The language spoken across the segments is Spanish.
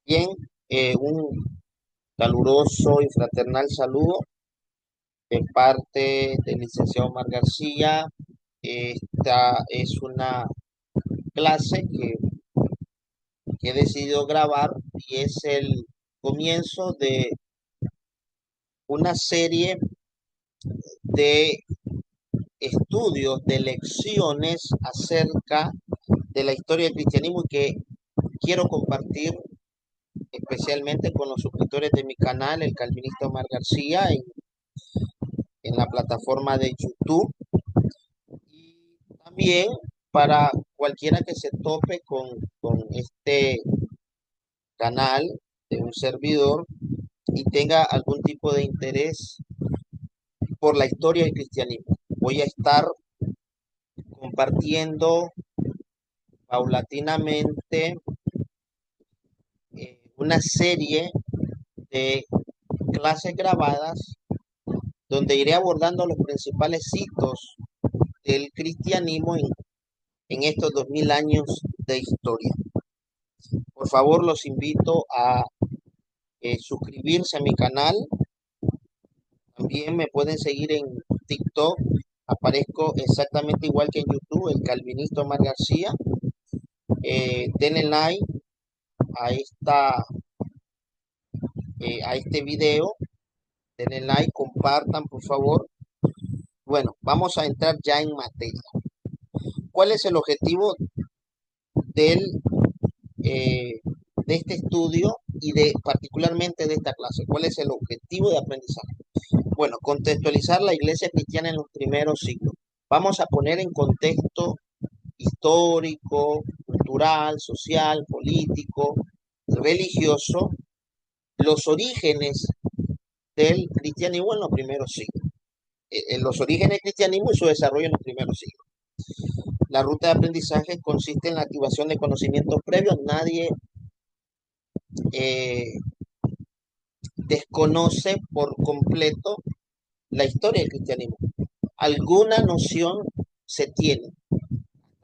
Bien, un caluroso y fraternal saludo de parte del licenciado Omar García. Esta es una clase que he decidido grabar y es el comienzo de una serie de estudios, de lecciones acerca de la historia del cristianismo y que quiero compartir especialmente con los suscriptores de mi canal, el Calvinista Omar García, en la plataforma de YouTube. Y también para cualquiera que se tope con este canal de un servidor y tenga algún tipo de interés por la historia del cristianismo. Voy a estar compartiendo paulatinamente una serie de clases grabadas donde iré abordando los principales hitos del cristianismo en estos 2000 años de historia. Por favor, los invito a suscribirse a mi canal. También me pueden seguir en TikTok. Aparezco exactamente igual que en YouTube, el Calvinista Omar García. Denle like a, a este video. Denle like, compartan, por favor. Bueno, vamos a entrar ya en materia. ¿Cuál es el objetivo del, eh, de este estudio y de particularmente de esta clase? ¿Cuál es el objetivo de aprendizaje? Bueno, contextualizar la iglesia cristiana en los primeros siglos. Vamos a poner en contexto histórico, cultural, social, político, religioso, los orígenes del cristianismo en los primeros siglos. En los orígenes del cristianismo y su desarrollo en los primeros siglos. La ruta de aprendizaje consiste en la activación de conocimientos previos. Nadie eh, desconoce por completo la historia del cristianismo. Alguna noción se tiene.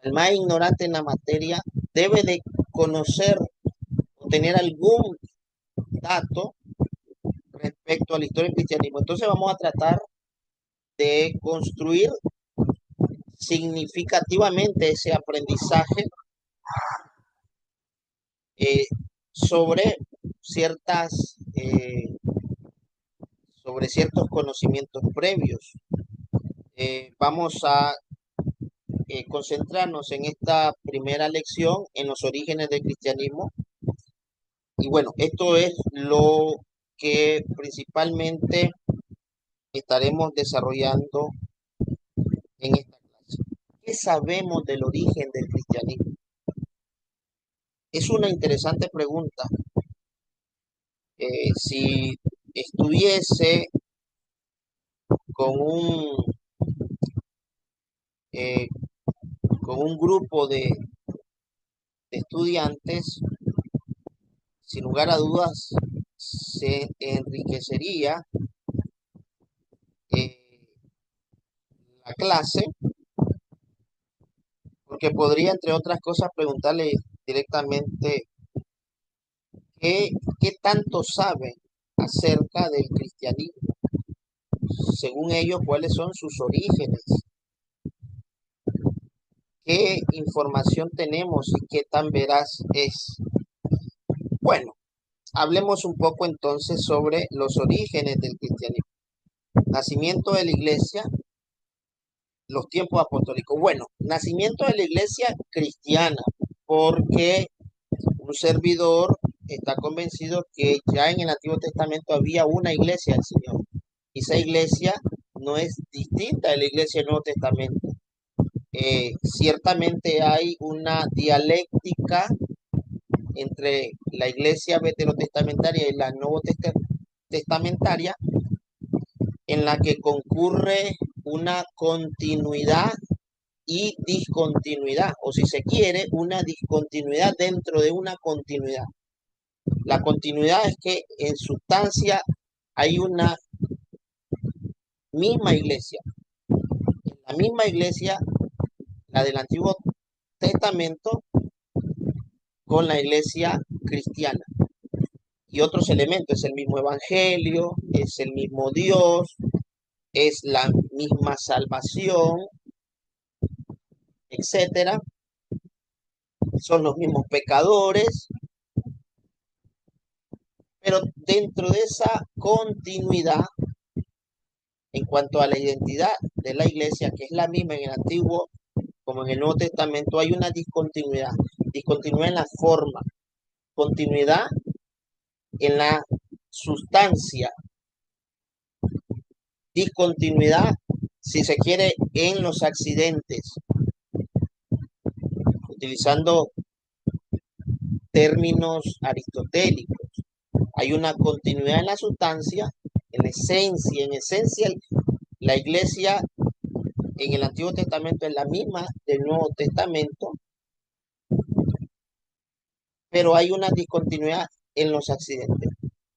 El más ignorante en la materia debe de conocer o tener algún dato respecto a la historia del cristianismo. Entonces vamos a tratar de construir significativamente ese aprendizaje eh, sobre ciertas sobre ciertos conocimientos previos. Vamos a concentrarnos en esta primera lección en los orígenes del cristianismo. Y bueno, esto es lo que principalmente estaremos desarrollando en esta clase. ¿Qué sabemos del origen del cristianismo? Es una interesante pregunta. Si estuviese con eh, con un grupo de estudiantes, sin lugar a dudas, se enriquecería eh, la clase, porque podría, entre otras cosas, preguntarle directamente qué, qué tanto saben acerca del cristianismo, según ellos, cuáles son sus orígenes, qué información tenemos y qué tan veraz es. Bueno, hablemos un poco entonces sobre los orígenes del cristianismo. Nacimiento de la iglesia, los tiempos apostólicos. Bueno, nacimiento de la iglesia cristiana, porque un servidor está convencido que ya en el Antiguo Testamento había una iglesia del Señor. Y esa iglesia no es distinta de la iglesia del Nuevo Testamento. Ciertamente hay una dialéctica entre la iglesia veterotestamentaria y la nuevo testamentaria, en la que concurre una continuidad y discontinuidad, o si se quiere, una discontinuidad dentro de una continuidad. La continuidad es que en sustancia hay una misma iglesia, la misma iglesia, la del Antiguo Testamento, con la iglesia cristiana. y otros elementos. Es el mismo evangelio, es el mismo Dios, es la misma salvación, etcétera. Son los mismos pecadores, pero dentro de esa continuidad, en cuanto a la identidad de la iglesia, que es la misma en el Antiguo como en el Nuevo Testamento, hay una discontinuidad. Discontinuidad en la forma, continuidad en la sustancia, discontinuidad, si se quiere, en los accidentes, utilizando términos aristotélicos. Hay una continuidad en la sustancia, en la esencia. En esencia, la iglesia en el Antiguo Testamento es la misma del Nuevo Testamento, pero hay una discontinuidad en los accidentes,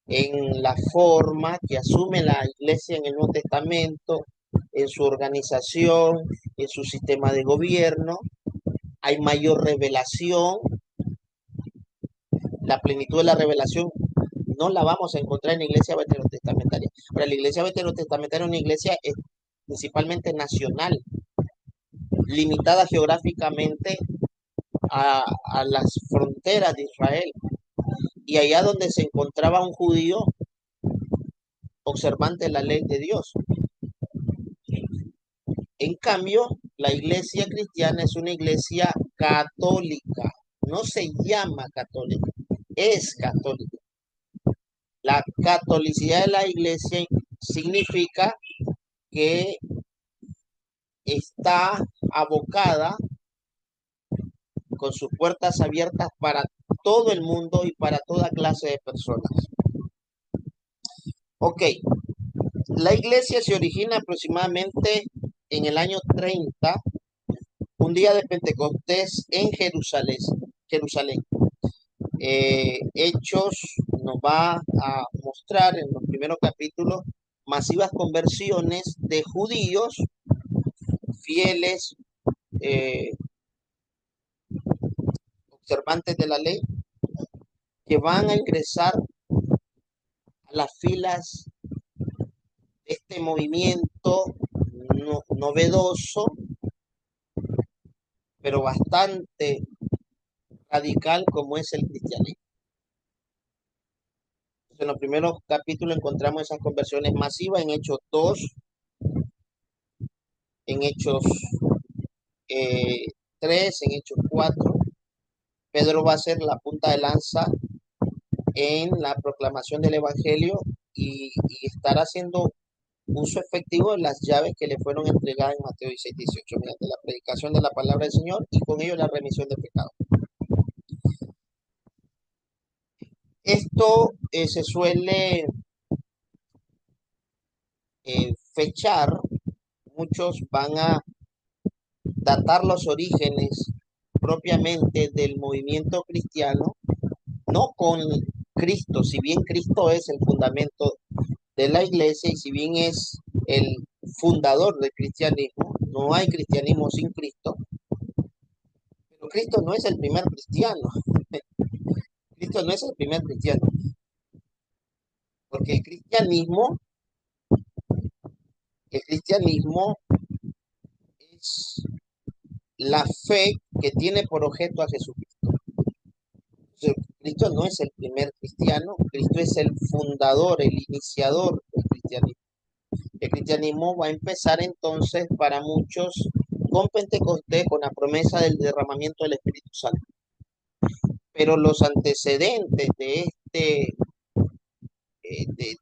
en la forma que asume la iglesia en el Nuevo Testamento, en su organización, en su sistema de gobierno. Hay mayor revelación. La plenitud de la revelación no la vamos a encontrar en la iglesia veterotestamentaria. Ahora, la iglesia veterotestamentaria es una iglesia principalmente nacional, limitada geográficamente a las fronteras de Israel. Y allá donde se encontraba un judío observante de la ley de Dios. En cambio, la iglesia cristiana es una iglesia católica. No se llama católica, es católica. La catolicidad de la iglesia significa que está abocada con sus puertas abiertas para todo el mundo y para toda clase de personas. Ok, la iglesia se origina aproximadamente en el año 30, un día de Pentecostés en Jerusalén. Jerusalén. Hechos nos va a mostrar en los primeros capítulos masivas conversiones de judíos fieles, eh, observantes de la ley, que van a ingresar a las filas de este movimiento novedoso, pero bastante radical como es el cristianismo. En los primeros capítulos encontramos esas conversiones masivas en Hechos 2, en Hechos 3, en Hechos 4. Pedro va a ser la punta de lanza en la proclamación del Evangelio y estar haciendo uso efectivo de las llaves que le fueron entregadas en Mateo 16:18, mediante la predicación de la palabra del Señor y con ello la remisión de pecados. Esto se suele fechar, muchos van a datar los orígenes propiamente del movimiento cristiano, no con Cristo, si bien Cristo es el fundamento de la iglesia y si bien es el fundador del cristianismo, no hay cristianismo sin Cristo, pero Cristo no es el primer cristiano. Cristo no es el primer cristiano, porque el cristianismo es la fe que tiene por objeto a Jesucristo. Entonces, Cristo no es el primer cristiano, Cristo es el fundador, el iniciador del cristianismo. El cristianismo va a empezar entonces para muchos con Pentecostés, con la promesa del derramamiento del Espíritu Santo. Pero los antecedentes de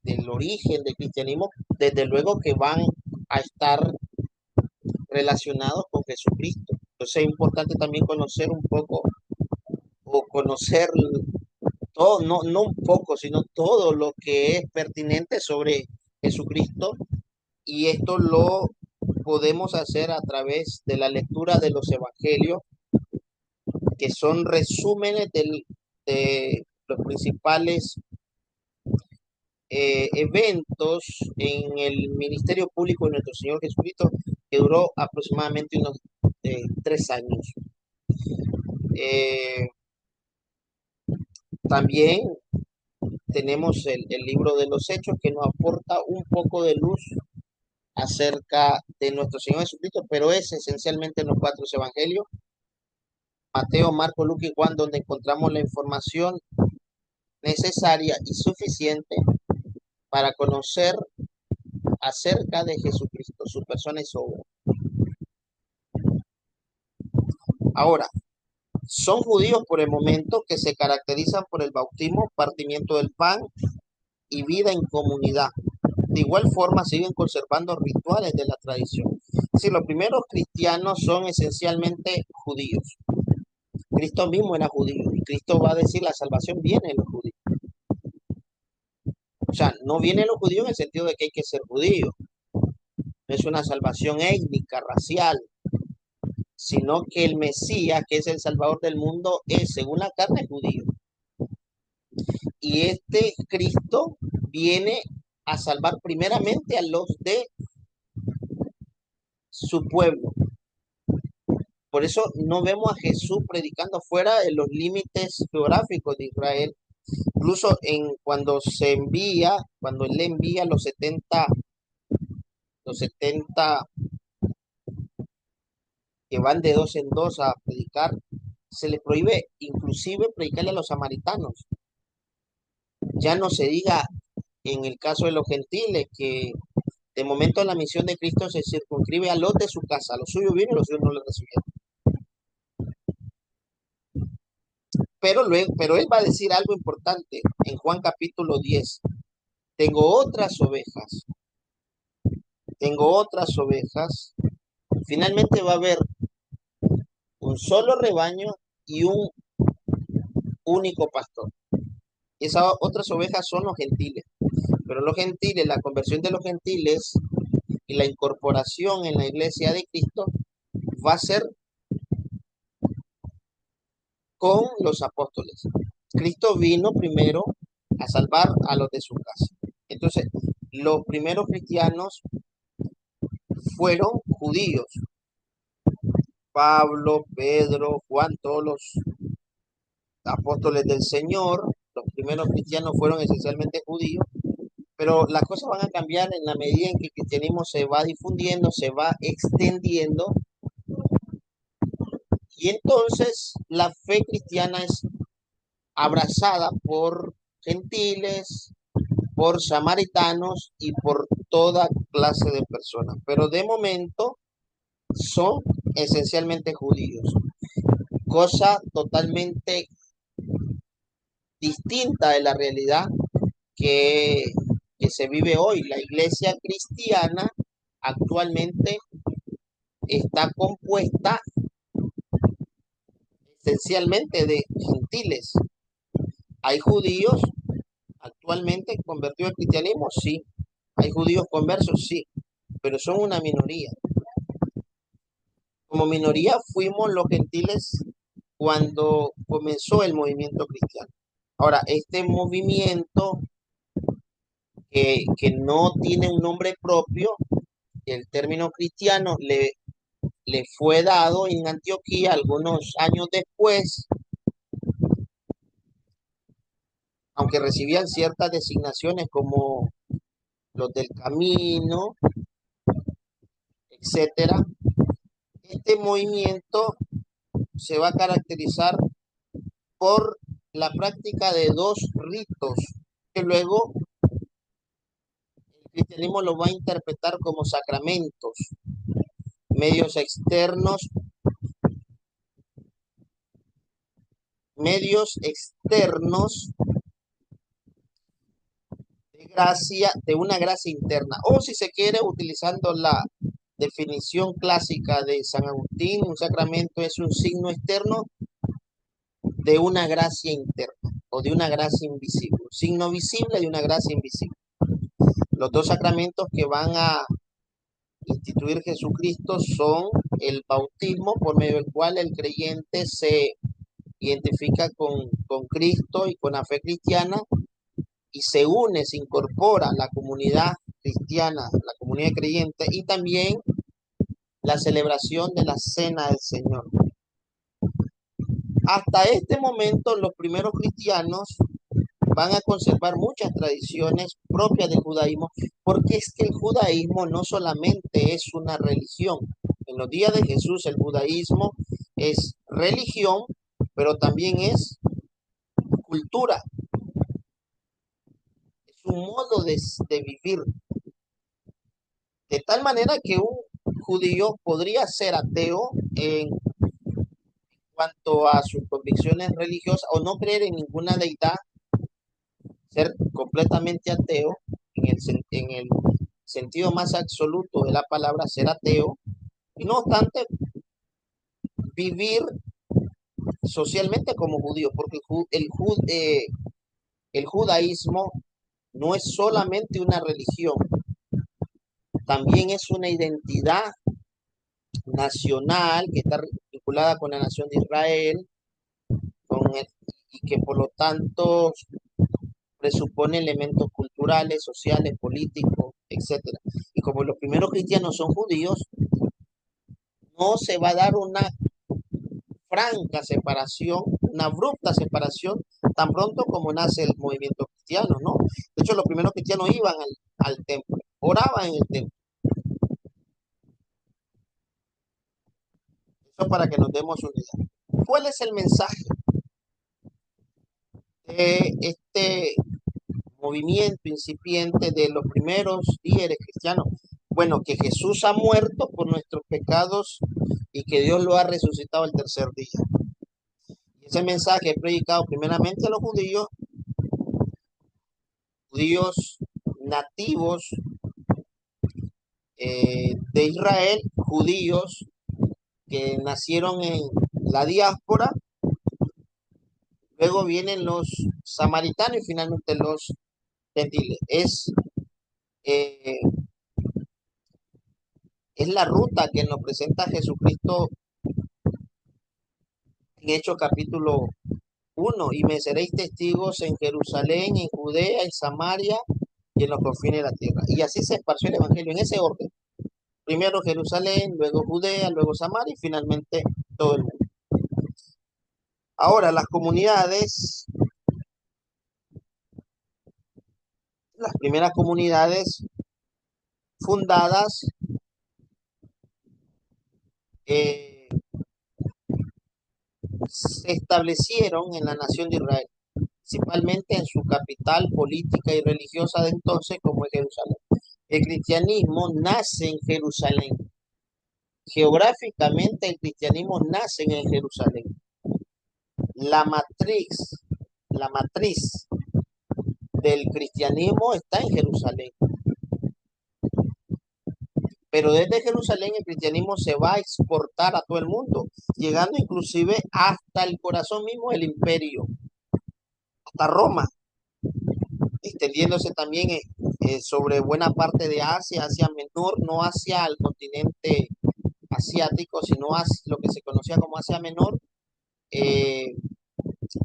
del origen del cristianismo, desde luego que van a estar relacionados con Jesucristo. Entonces es importante también conocer un poco o conocer todo, no un poco, sino todo lo que es pertinente sobre Jesucristo, y esto lo podemos hacer a través de la lectura de los evangelios, que son resúmenes de los principales eventos en el ministerio público de nuestro Señor Jesucristo, que duró aproximadamente unos 3 años. Eh, También tenemos el libro de los Hechos que nos aporta un poco de luz acerca de nuestro Señor Jesucristo, pero es esencialmente en los cuatro evangelios, Mateo, Marco, Lucas y Juan, donde encontramos la información necesaria y suficiente para conocer acerca de Jesucristo, su persona y su obra. Ahora, son judíos por el momento que se caracterizan por el bautismo, partimiento del pan y vida en comunidad. De igual forma siguen conservando rituales de la tradición. Si los primeros cristianos son esencialmente judíos, Cristo mismo era judío y Cristo va a decir la salvación viene en los judíos. O sea, no viene en los judíos en el sentido de que hay que ser judío. No es una salvación étnica, racial, sino que el Mesías, que es el Salvador del mundo, es, según la carne, judío. Y este Cristo viene a salvar primeramente a los de su pueblo. Por eso no vemos a Jesús predicando fuera de los límites geográficos de Israel. Incluso cuando él envía los setenta que van de dos en dos a predicar, se les prohíbe inclusive predicarle a los samaritanos. Ya no se diga en el caso de los gentiles, que de momento la misión de Cristo se circunscribe a los de su casa, a los suyos vienen y los suyos no les recibieron. Pero él va a decir algo importante en Juan capítulo 10. Tengo otras ovejas, tengo otras ovejas. Finalmente va a haber un solo rebaño y un único pastor. Esas otras ovejas son los gentiles, pero los gentiles, la conversión de los gentiles y la incorporación en la iglesia de Cristo va a ser con los apóstoles. Cristo vino primero a salvar a los de su casa. Entonces, los primeros cristianos fueron judíos. Pablo, Pedro, Juan, todos los apóstoles del Señor, los primeros cristianos fueron esencialmente judíos, pero las cosas van a cambiar en la medida en que el cristianismo se va difundiendo, se va extendiendo, y entonces la fe cristiana es abrazada por gentiles, por samaritanos y por toda clase de personas. Pero de momento son esencialmente judíos, cosa totalmente distinta de la realidad que, que se vive hoy. La iglesia cristiana actualmente está compuesta esencialmente de gentiles. Hay judíos actualmente convertidos al cristianismo, sí. Hay judíos conversos, sí, pero son una minoría. Como minoría fuimos los gentiles cuando comenzó el movimiento cristiano. Ahora, este movimiento que no tiene un nombre propio, el término cristiano le fue dado en Antioquía algunos años después, aunque recibían ciertas designaciones como los del camino, etcétera. Este movimiento se va a caracterizar por la práctica de dos ritos que luego el cristianismo lo va a interpretar como sacramentos, medios externos, medios externos de gracia, de una gracia interna, o si se quiere, utilizando la definición clásica de San Agustín, un sacramento es un signo externo de una gracia interna o de una gracia invisible, un signo visible de una gracia invisible. Los dos sacramentos que van a instituir Jesucristo son el bautismo, por medio del cual el creyente se identifica con Cristo y con la fe cristiana y se une, se incorpora a la comunidad cristiana, la comunidad creyente, y también la celebración de la cena del Señor. Hasta este momento, los primeros cristianos van a conservar muchas tradiciones propias del judaísmo, porque es que el judaísmo no solamente es una religión. En los días de Jesús el judaísmo es religión, pero también es cultura, es un modo de vivir, de tal manera que un judío podría ser ateo en cuanto a sus convicciones religiosas o no creer en ninguna deidad, ser completamente ateo en el sentido más absoluto de la palabra, ser ateo, y no obstante vivir socialmente como judío, porque el judaísmo no es solamente una religión, también es una identidad nacional que está vinculada con la nación de Israel, y que por lo tanto presupone elementos culturales, sociales, políticos, etcétera. Y como los primeros cristianos son judíos, no se va a dar una franca separación, una abrupta separación, tan pronto como nace el movimiento cristiano, ¿no? De hecho, los primeros cristianos iban al templo, oraban en el templo. Eso para que nos demos una idea. ¿Cuál es el mensaje de este movimiento incipiente de los primeros líderes cristianos? Bueno, que Jesús ha muerto por nuestros pecados y que Dios lo ha resucitado el tercer día. Y ese mensaje es predicado primeramente a los judíos nativos de Israel, judíos que nacieron en la diáspora, luego vienen los samaritanos y finalmente los gentiles. Eh, es la ruta que nos presenta Jesucristo en Hechos capítulo 1, y me seréis testigos en Jerusalén, en Judea, en Samaria y en los confines de la tierra. Y así se esparció el evangelio en ese orden. Primero Jerusalén, luego Judea, luego Samaria y finalmente todo el mundo. Ahora, las primeras comunidades fundadas eh, se establecieron en la nación de Israel, principalmente en su capital política y religiosa de entonces, como es Jerusalén. El cristianismo nace en Jerusalén. Geográficamente el cristianismo nace en Jerusalén. La matriz, la matriz del cristianismo está en Jerusalén. Pero desde Jerusalén el cristianismo se va a exportar a todo el mundo, llegando inclusive hasta el corazón mismo del imperio, hasta Roma, extendiéndose también sobre buena parte de Asia, Asia Menor, no hacia el continente asiático, sino hacia lo que se conocía como Asia Menor, eh,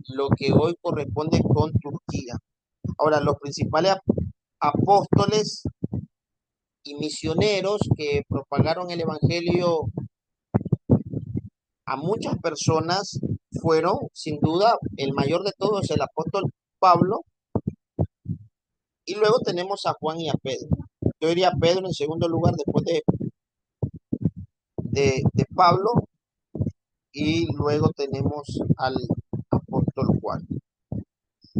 lo que hoy corresponde con Turquía. Ahora, los principales apóstoles y misioneros que propagaron el evangelio a muchas personas fueron, sin duda, el mayor de todos, el apóstol Pablo, y luego tenemos a Juan y a Pedro. Yo diría Pedro en segundo lugar después de Pablo, y luego tenemos al apóstol Juan.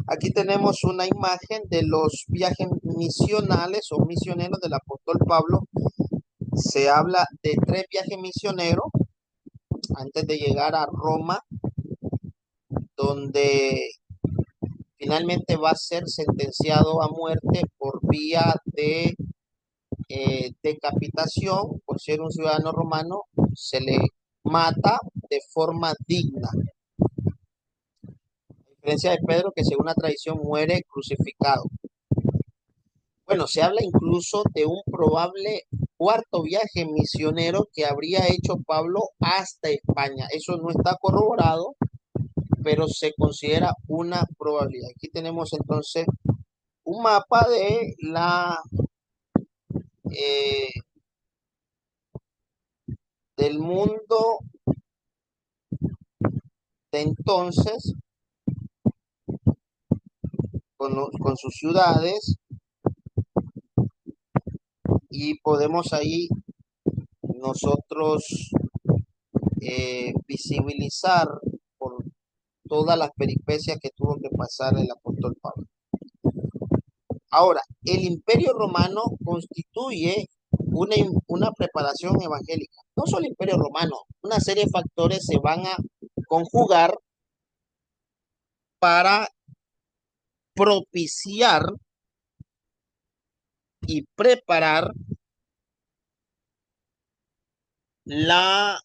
Aquí tenemos una imagen de los viajes misionales o misioneros del apóstol Pablo. Se habla de 3 viajes misioneros antes de llegar a Roma, donde finalmente va a ser sentenciado a muerte por vía de decapitación. Por ser un ciudadano romano, se le mata de forma digna. A diferencia de Pedro, que según la tradición muere crucificado. Bueno, se habla incluso de un probable cuarto viaje misionero que habría hecho Pablo hasta España. Eso no está corroborado, pero se considera una probabilidad. Aquí tenemos entonces un mapa de eh, del mundo de entonces, con sus ciudades, y podemos ahí nosotros visibilizar por todas las peripecias que tuvo que pasar el apóstol Pablo. Ahora, el Imperio Romano constituye una preparación evangélica. No solo el Imperio Romano, una serie de factores se van a conjugar para propiciar y preparar la,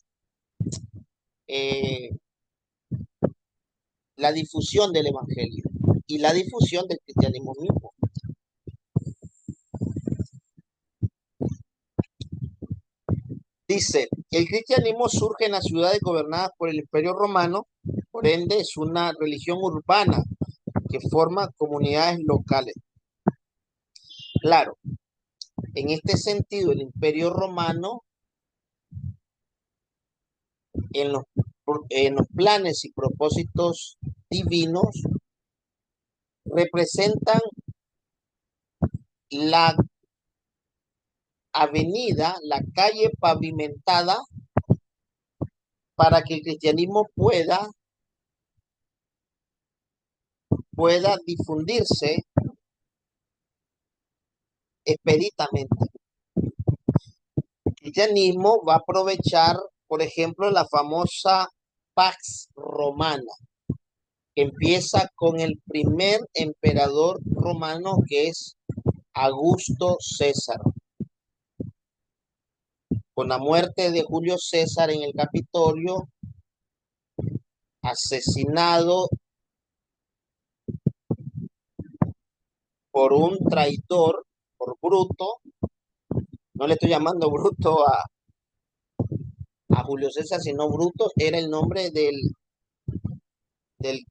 eh, la difusión del Evangelio y la difusión del cristianismo mismo. Dice, el cristianismo surge en las ciudades gobernadas por el Imperio Romano, por ende es una religión urbana que forma comunidades locales. Claro, en este sentido, el Imperio Romano, en los, en los planes y propósitos divinos, representan la avenida, la calle pavimentada para que el cristianismo pueda difundirse expeditamente. El cristianismo va a aprovechar, por ejemplo, la famosa Pax Romana, que empieza con el primer emperador romano, que es Augusto César. Con la muerte de Julio César en el Capitolio, asesinado por un traidor, por Bruto. No le estoy llamando Bruto a Julio César, sino Bruto era el nombre del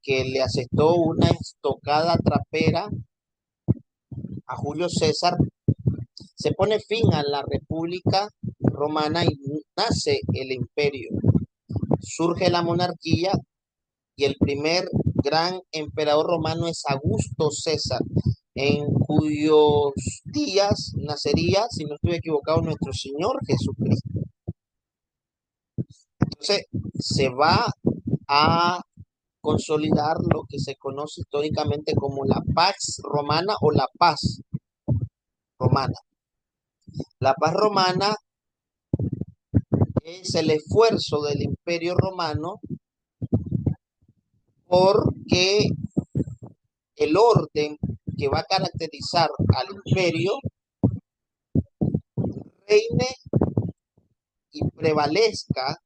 que le asestó una estocada trapera a Julio César. Se pone fin a la República Romana y nace el imperio. Surge la monarquía y el primer gran emperador romano es Augusto César, en cuyos días nacería, si no estoy equivocado, nuestro Señor Jesucristo. Entonces, se va a consolidar lo que se conoce históricamente como la Pax Romana o la paz romana. La paz romana es el esfuerzo del Imperio Romano porque el orden que va a caracterizar al imperio reine y prevalezca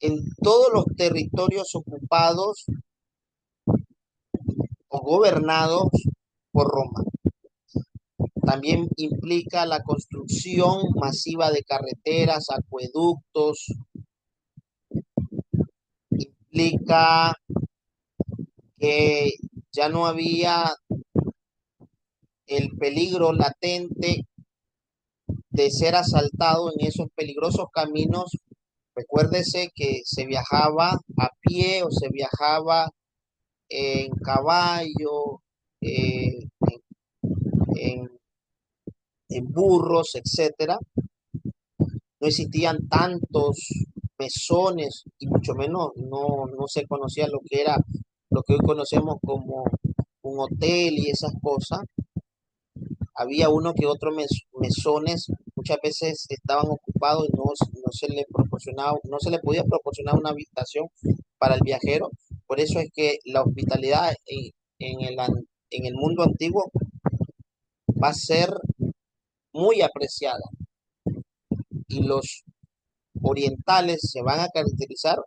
en todos los territorios ocupados o gobernados por Roma. También implica la construcción masiva de carreteras, acueductos, implica que ya no había el peligro latente de ser asaltado en esos peligrosos caminos. Recuérdese que se viajaba a pie o se viajaba en caballo, en, en burros, etcétera. No existían tantos mesones y mucho menos no se conocía lo que era lo que hoy conocemos como un hotel y esas cosas. Había uno que otros mesones muchas veces estaban ocupados y no se le proporcionaba, no se le podía proporcionar una habitación para el viajero. Por eso es que la hospitalidad en el mundo antiguo va a ser muy apreciada y los orientales se van a caracterizar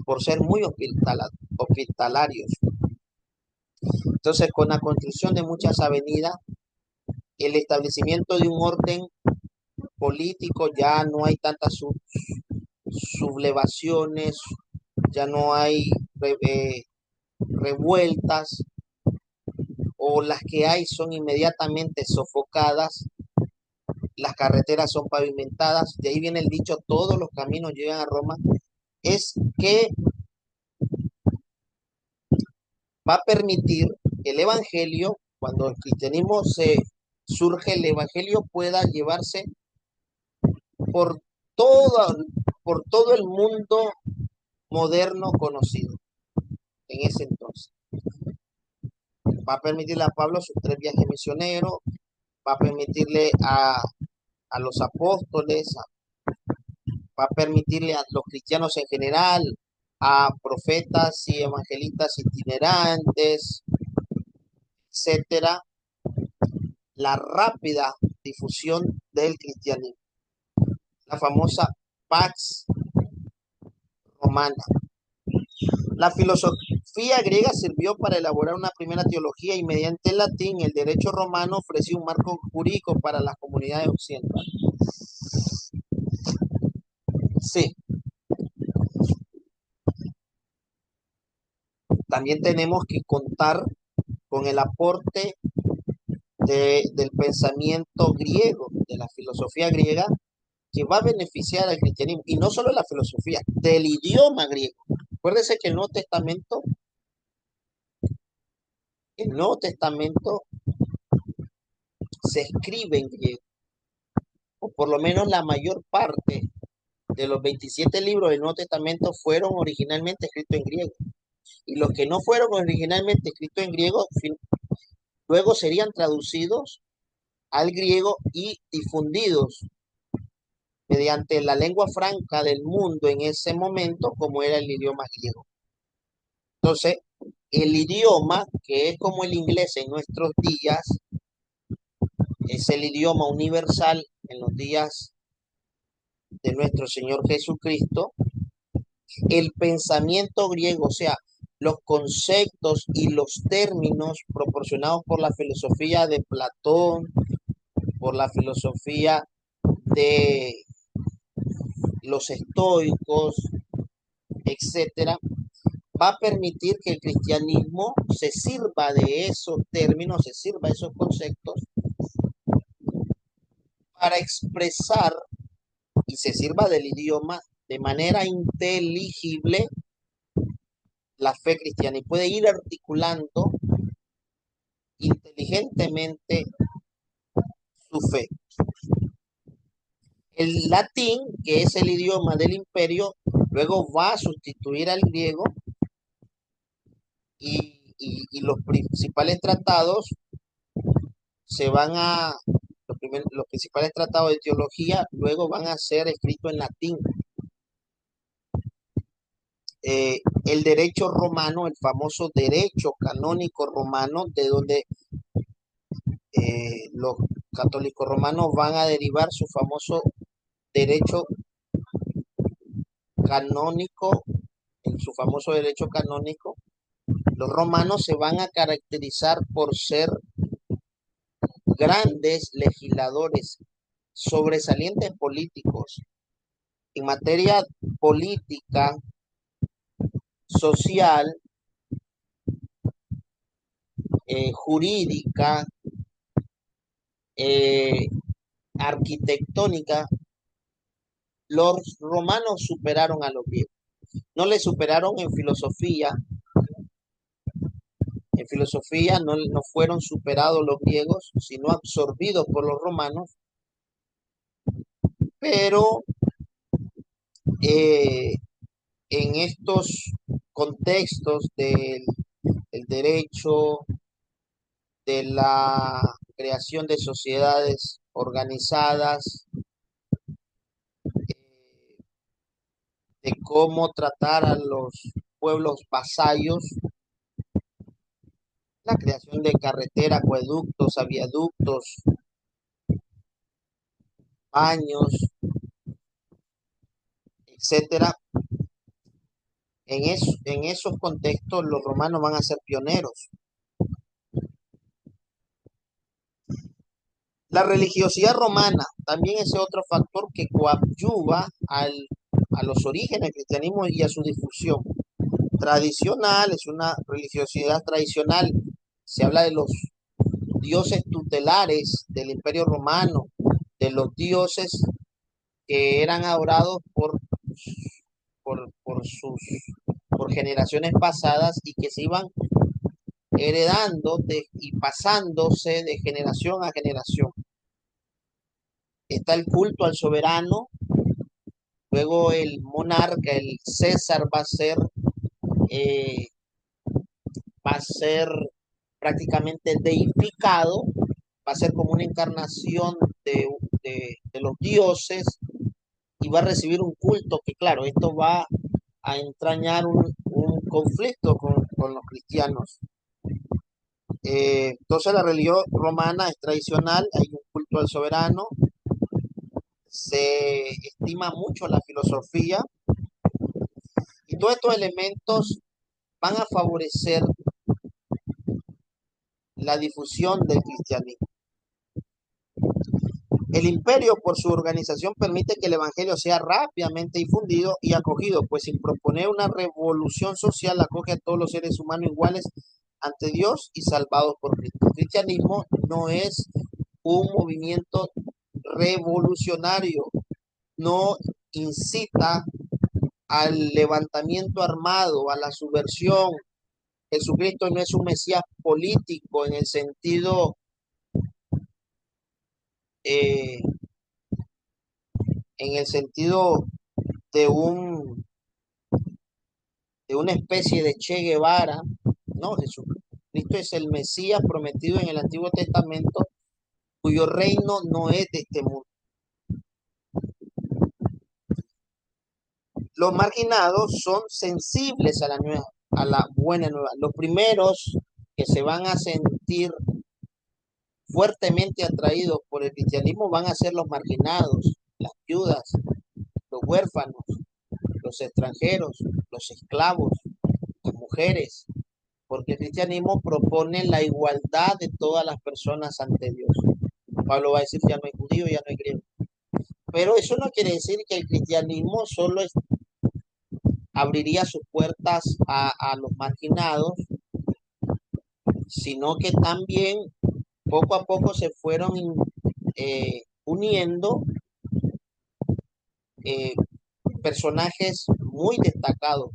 por ser muy hospitalarios. Entonces, con la construcción de muchas avenidas, el establecimiento de un orden político, ya no hay tantas sublevaciones, ya no hay revueltas, o las que hay son inmediatamente sofocadas, las carreteras son pavimentadas, de ahí viene el dicho, todos los caminos llegan a Roma, es que va a permitir el evangelio, cuando el cristianismo se surge, el evangelio pueda llevarse por todo, por todo el mundo moderno conocido en ese entonces. Va a permitirle a Pablo sus 3 viajes misioneros, va a permitirle a los apóstoles, va a permitirle a los cristianos en general, a profetas y evangelistas itinerantes, etcétera, la rápida difusión del cristianismo, la famosa Pax Romana. La filosofía griega sirvió para elaborar una primera teología y mediante el latín el derecho romano ofreció un marco jurídico para las comunidades occidentales. Sí, también tenemos que contar con el aporte del pensamiento griego, de la filosofía griega, que va a beneficiar al cristianismo, y no solo la filosofía, del idioma griego. Acuérdense que el Nuevo Testamento se escribe en griego, o por lo menos la mayor parte de los 27 libros del Nuevo Testamento fueron originalmente escritos en griego. Y los que no fueron originalmente escritos en griego, luego serían traducidos al griego y difundidos mediante la lengua franca del mundo en ese momento, como era el idioma griego. Entonces, el idioma, que es como el inglés en nuestros días, es el idioma universal en los días de nuestro Señor Jesucristo. El pensamiento griego, o sea, los conceptos y los términos proporcionados por la filosofía de Platón, por la filosofía de los estoicos, etcétera, va a permitir que el cristianismo se sirva de esos términos, se sirva de esos conceptos para expresar y se sirva del idioma de manera inteligible la fe cristiana y puede ir articulando inteligentemente su fe. El latín, que es el idioma del imperio, luego va a sustituir al griego y los principales tratados se van a, los principales tratados de teología luego van a ser escritos en latín. El derecho romano, el famoso derecho canónico romano, de donde los católicos romanos van a derivar su famoso derecho canónico, en su famoso derecho canónico, los romanos se van a caracterizar por ser grandes legisladores, sobresalientes políticos. En materia política, social, jurídica, eh, arquitectónica, los romanos superaron a los griegos. No le superaron en filosofía no fueron superados los griegos, sino absorbidos por los romanos, pero eh, en estos contextos del derecho, de la creación de sociedades organizadas, de cómo tratar a los pueblos vasallos, la creación de carreteras, acueductos, viaductos, baños, etcétera. En esos contextos los romanos van a ser pioneros. La religiosidad romana también es otro factor que coadyuva a los orígenes del cristianismo y a su difusión. Tradicional, es una religiosidad tradicional. Se habla de los dioses tutelares del Imperio Romano, de los dioses que eran adorados por generaciones pasadas y que se iban heredando y pasándose de generación a generación. Está el culto al soberano, luego el monarca, el César eh, va a ser prácticamente deificado, va a ser como una encarnación de los dioses y va a recibir un culto que, claro, esto va a entrañar un conflicto con los cristianos. Entonces la religión romana es tradicional, hay un culto al soberano, se estima mucho la filosofía y todos estos elementos van a favorecer la difusión del cristianismo. El imperio, por su organización, permite que el evangelio sea rápidamente difundido y acogido, pues sin proponer una revolución social, acoge a todos los seres humanos iguales ante Dios y salvados por Cristo. El cristianismo no es un movimiento revolucionario, no incita al levantamiento armado, a la subversión. Jesucristo no es un Mesías político eh, en el sentido de de una especie de Che Guevara. No, Jesucristo es el Mesías prometido en el Antiguo Testamento, cuyo reino no es de este mundo. Los marginados son sensibles a la buena nueva. Los primeros que se van a sentir fuertemente atraídos por el cristianismo van a ser los marginados, las viudas, los huérfanos, los extranjeros, los esclavos, las mujeres, porque el cristianismo propone la igualdad de todas las personas ante Dios. Pablo va a decir, ya no hay judío, ya no hay griego. Pero eso no quiere decir que el cristianismo abriría sus puertas a los marginados, sino que también poco a poco se fueron uniendo eh, personajes muy destacados,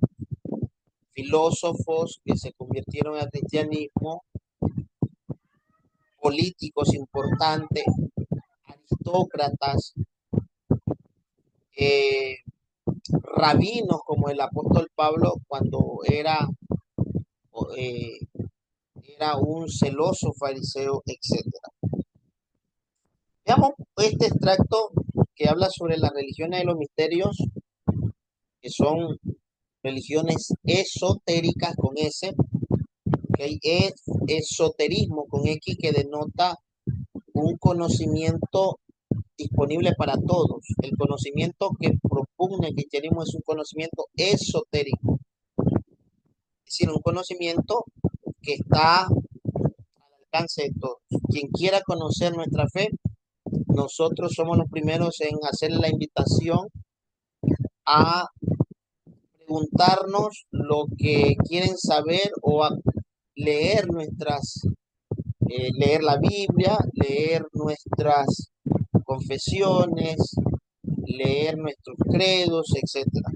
filósofos que se convirtieron al cristianismo, políticos importantes, aristócratas, eh, rabinos como el apóstol Pablo cuando eh, era un celoso fariseo, etcétera. Veamos este extracto que habla sobre las religiones de los misterios, que son religiones esotéricas con S, ¿okay? Es esoterismo con X, que denota un conocimiento disponible para todos. El conocimiento que propugna el cristianismo es un conocimiento esotérico, es decir, un conocimiento que está al alcance de todos. Quien quiera conocer nuestra fe, nosotros somos los primeros en hacerle la invitación a preguntarnos lo que quieren saber o a leer leer la Biblia, leer nuestras confesiones, leer nuestros credos, etcétera.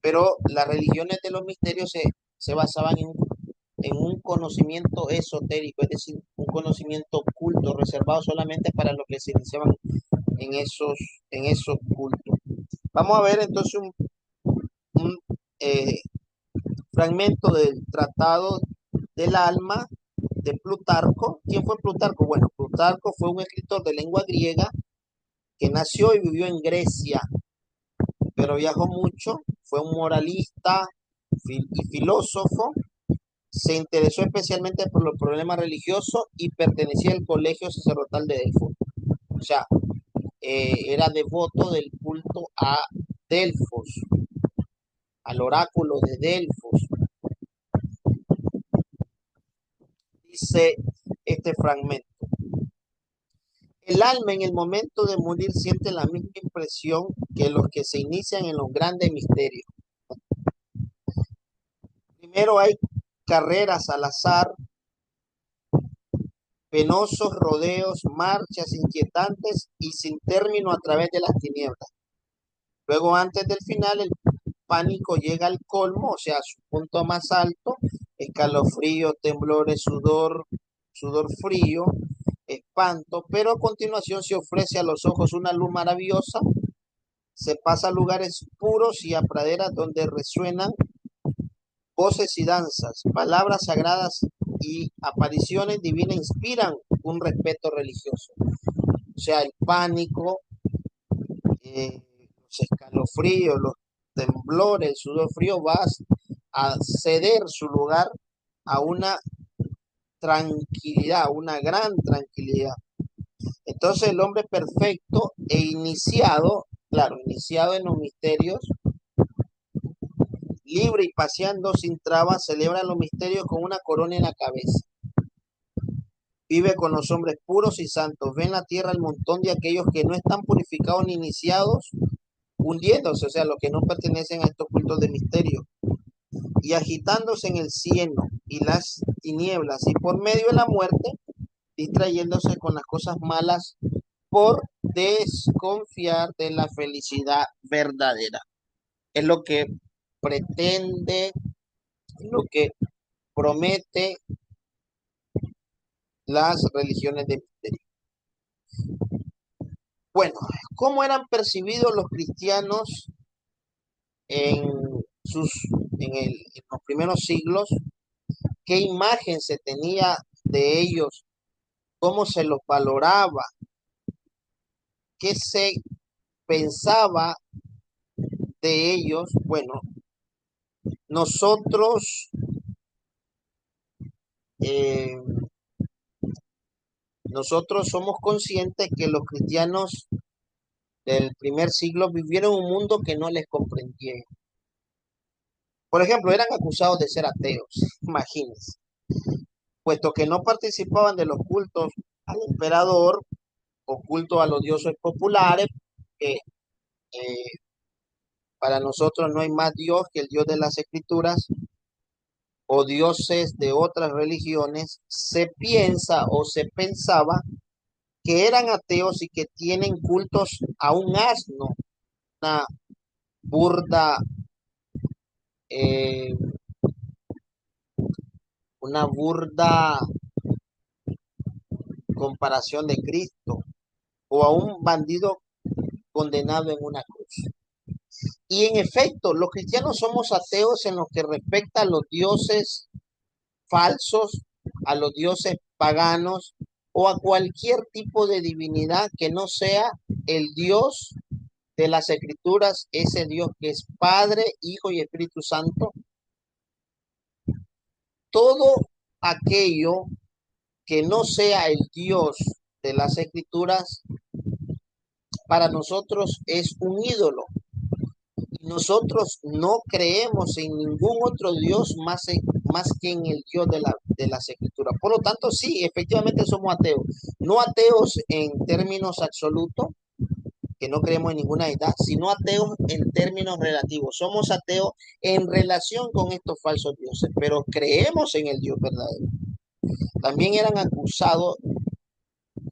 Pero las religiones de los misterios se basaban en un conocimiento esotérico, es decir, un conocimiento oculto, reservado solamente para los que se iniciaban en en esos cultos. Vamos a ver entonces un, eh, fragmento del Tratado del Alma de Plutarco. ¿Quién fue Plutarco? Bueno, Plutarco fue un escritor de lengua griega que nació y vivió en Grecia, pero viajó mucho, fue un moralista y filósofo, se interesó especialmente por los problemas religiosos y pertenecía al colegio sacerdotal de Delfos. O sea, era devoto del culto a Delfos, al oráculo de Delfos. Dice este fragmento: el alma en el momento de morir siente la misma impresión que los que se inician en los grandes misterios. Primero hay carreras al azar, penosos rodeos, marchas inquietantes y sin término a través de las tinieblas. Luego, antes del final, el pánico llega al colmo, o sea, a su punto más alto, escalofrío, temblores, sudor, sudor frío, espanto, pero a continuación se ofrece a los ojos una luz maravillosa, se pasa a lugares puros y a praderas donde resuenan voces y danzas, palabras sagradas y apariciones divinas inspiran un respeto religioso. O sea, el pánico, los escalofríos, los temblores, el sudor frío va a ceder su lugar a una tranquilidad, una gran tranquilidad. Entonces el hombre perfecto e iniciado, claro, iniciado en los misterios, libre y paseando sin trabas, celebra los misterios con una corona en la cabeza. Vive con los hombres puros y santos. Ve en la tierra el montón de aquellos que no están purificados ni iniciados, hundiéndose, o sea, los que no pertenecen a estos cultos de misterio, y agitándose en el cieno y las tinieblas, y por medio de la muerte, distrayéndose con las cosas malas por desconfiar de la felicidad verdadera. Es lo que pretende, lo que promete las religiones de misterio. Bueno, ¿cómo eran percibidos los cristianos en, sus, en los primeros siglos? ¿Qué imagen se tenía de ellos? ¿Cómo se los valoraba? ¿Qué se pensaba de ellos? Bueno, nosotros, eh, nosotros somos conscientes que los cristianos del primer siglo vivieron un mundo que no les comprendía. Por ejemplo, eran acusados de ser ateos, imagínense, puesto que no participaban de los cultos al emperador o culto a los dioses populares, que para nosotros no hay más Dios que el Dios de las Escrituras o dioses de otras religiones, se piensa o se pensaba que eran ateos y que tienen cultos a un asno, una burda, eh, una burda comparación de Cristo o a un bandido condenado en una cruz. Y en efecto, los cristianos somos ateos en lo que respecta a los dioses falsos, a los dioses paganos o a cualquier tipo de divinidad que no sea el Dios de las Escrituras, ese Dios que es Padre, Hijo y Espíritu Santo. Todo aquello que no sea el Dios de las Escrituras, para nosotros es un ídolo. Nosotros no creemos en ningún otro Dios más que en el Dios de las Escrituras. Por lo tanto, sí, efectivamente somos ateos. No ateos en términos absolutos, que no creemos en ninguna edad, sino ateos en términos relativos. Somos ateos en relación con estos falsos dioses, pero creemos en el Dios verdadero. También eran acusados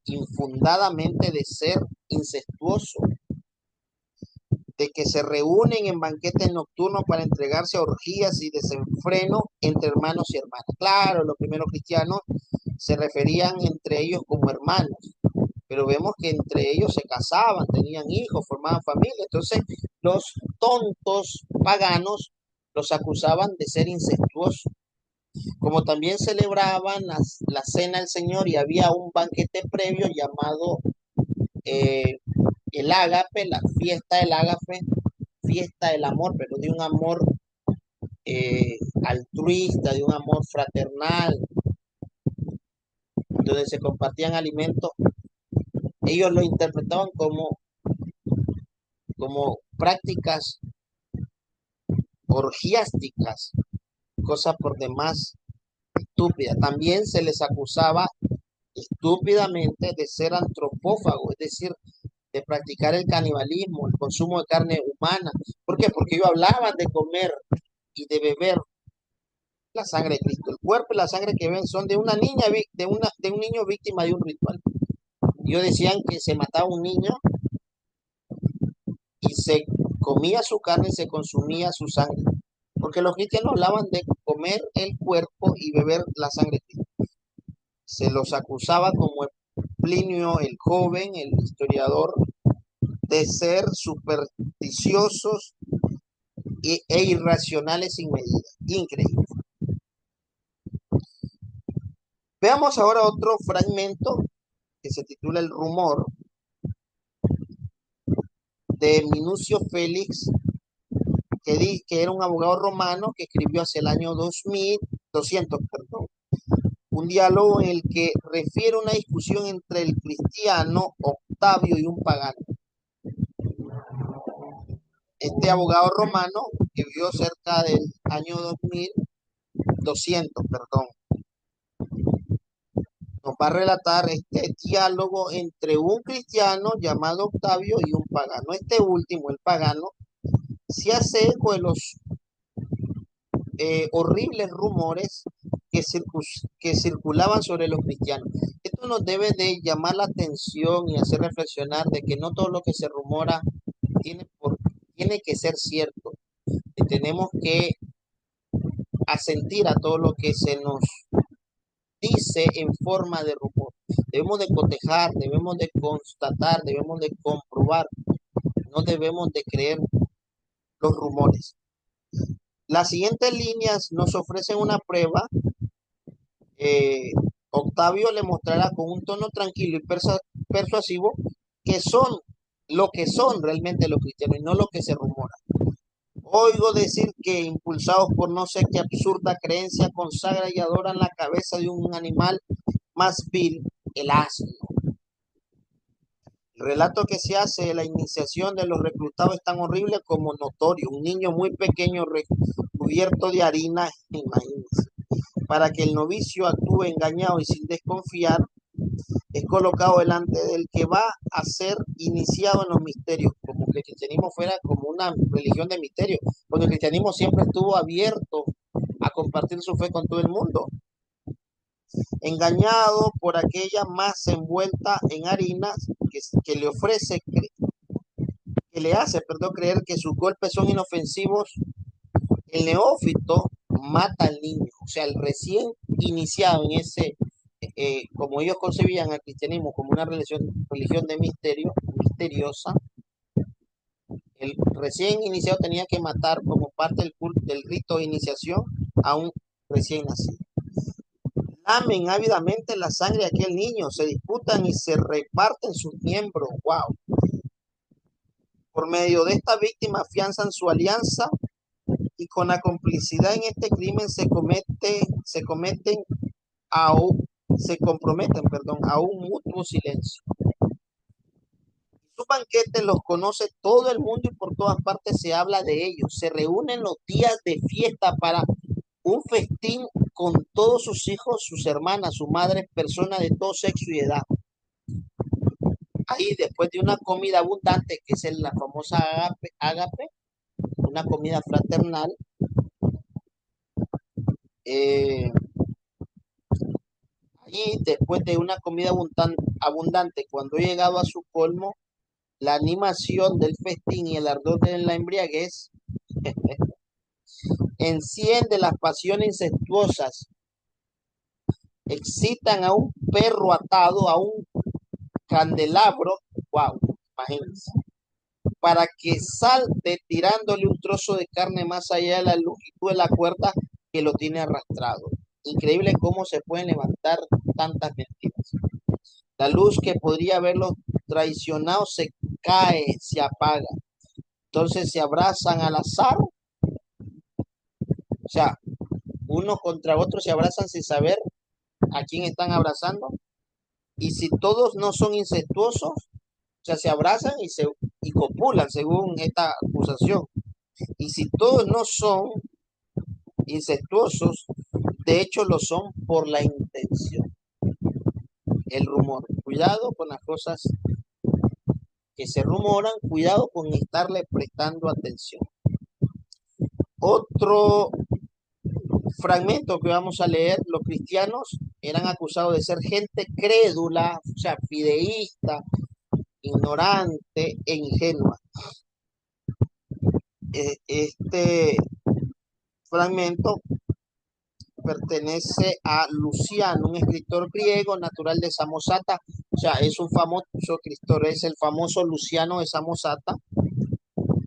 infundadamente de ser incestuosos, de que se reúnen en banquetes nocturnos para entregarse a orgías y desenfreno entre hermanos y hermanas. Claro, los primeros cristianos se referían entre ellos como hermanos, pero vemos que entre ellos se casaban, tenían hijos, formaban familia. Entonces, los tontos paganos los acusaban de ser incestuosos. Como también celebraban la cena del Señor y había un banquete previo llamado eh, el ágape, la fiesta del ágape, fiesta del amor, pero de un amor eh, altruista, de un amor fraternal, donde se compartían alimentos. Ellos lo interpretaban como prácticas orgiásticas, cosas por demás estúpidas. También se les acusaba estúpidamente de ser antropófagos, es decir, de practicar el canibalismo, el consumo de carne humana. ¿Por qué? Porque ellos hablaban de comer y de beber la sangre de Cristo. El cuerpo y la sangre que ven son de una niña, de un niño víctima de un ritual. Ellos decían que se mataba un niño y se comía su carne y se consumía su sangre. Porque los cristianos hablaban de comer el cuerpo y beber la sangre de Cristo. Se los acusaba como Plinio el joven, el historiador, de ser supersticiosos e irracionales sin medida. Increíble. Veamos ahora otro fragmento que se titula El rumor de Minucio Félix, que era un abogado romano que escribió hacia el año 2200, perdón, un diálogo en el que refiere una discusión entre el cristiano Octavio y un pagano. Este abogado romano, que vivió cerca del año 2200, perdón, nos va a relatar este diálogo entre un cristiano llamado Octavio y un pagano. Este último, el pagano, se hace eco de los horribles rumores que circulaban sobre los cristianos. Esto nos debe de llamar la atención y hacer reflexionar de que no todo lo que se rumora tiene, tiene que ser cierto. Y tenemos que asentir a todo lo que se nos dice en forma de rumor. Debemos de cotejar, debemos de constatar, debemos de comprobar, no debemos de creer los rumores. Las siguientes líneas nos ofrecen una prueba. eh, Octavio le mostrará con un tono tranquilo y persuasivo que son lo que son realmente los cristianos y no lo que se rumora. Oigo decir que, impulsados por no sé qué absurda creencia, consagran y adoran la cabeza de un animal más vil, el asno. El relato que se hace de la iniciación de los reclutados es tan horrible como notorio. Un niño muy pequeño recubierto de harina, imagínense. Para que el novicio actúe engañado y sin desconfiar, es colocado delante del que va a ser iniciado en los misterios, como que el cristianismo fuera como una religión de misterio, porque el cristianismo siempre estuvo abierto a compartir su fe con todo el mundo. Engañado por aquella masa envuelta en harinas que le ofrece, que le hace, perdón, creer que sus golpes son inofensivos, el neófito mata al niño, o sea, el recién iniciado en ese, como ellos concebían al cristianismo como una religión de misterio, misteriosa, el recién iniciado tenía que matar como parte del culto, del rito de iniciación a un recién nacido. Lamen ávidamente la sangre de aquel niño, se disputan y se reparten sus miembros. Wow. Por medio de esta víctima afianzan su alianza y con la complicidad en este crimen se comprometen, perdón, a un mutuo silencio. Sus banquetes los conoce todo el mundo y por todas partes se habla de ellos. Se reúnen los días de fiesta para un festín con todos sus hijos, sus hermanas, su madre, personas de todo sexo y edad. Ahí, después de una comida abundante, que es la famosa ágape, una comida fraternal, eh, allí, después de una comida abundante, cuando he llegado a su colmo, la animación del festín y el ardor de la embriaguez enciende las pasiones incestuosas, excitan a un perro atado a un candelabro, wow, imagínense, para que salte tirándole un trozo de carne más allá de la longitud de la cuerda que lo tiene arrastrado. Increíble cómo se pueden levantar tantas mentiras. La luz que podría haberlos traicionado se cae, se apaga. Entonces se abrazan al azar, o sea, unos contra otros se abrazan sin saber a quién están abrazando. Y si todos no son incestuosos, o sea, se abrazan y copulan según esta acusación. Y si todos no son incestuosos, de hecho lo son por la intención. El rumor. Cuidado con las cosas que se rumoran, cuidado con estarle prestando atención. Otro fragmento que vamos a leer, los cristianos eran acusados de ser gente crédula, o sea, fideísta, ignorante e ingenua. Este fragmento pertenece a Luciano, un escritor griego natural de Samosata. O sea, es un famoso escritor, es el famoso Luciano de Samosata,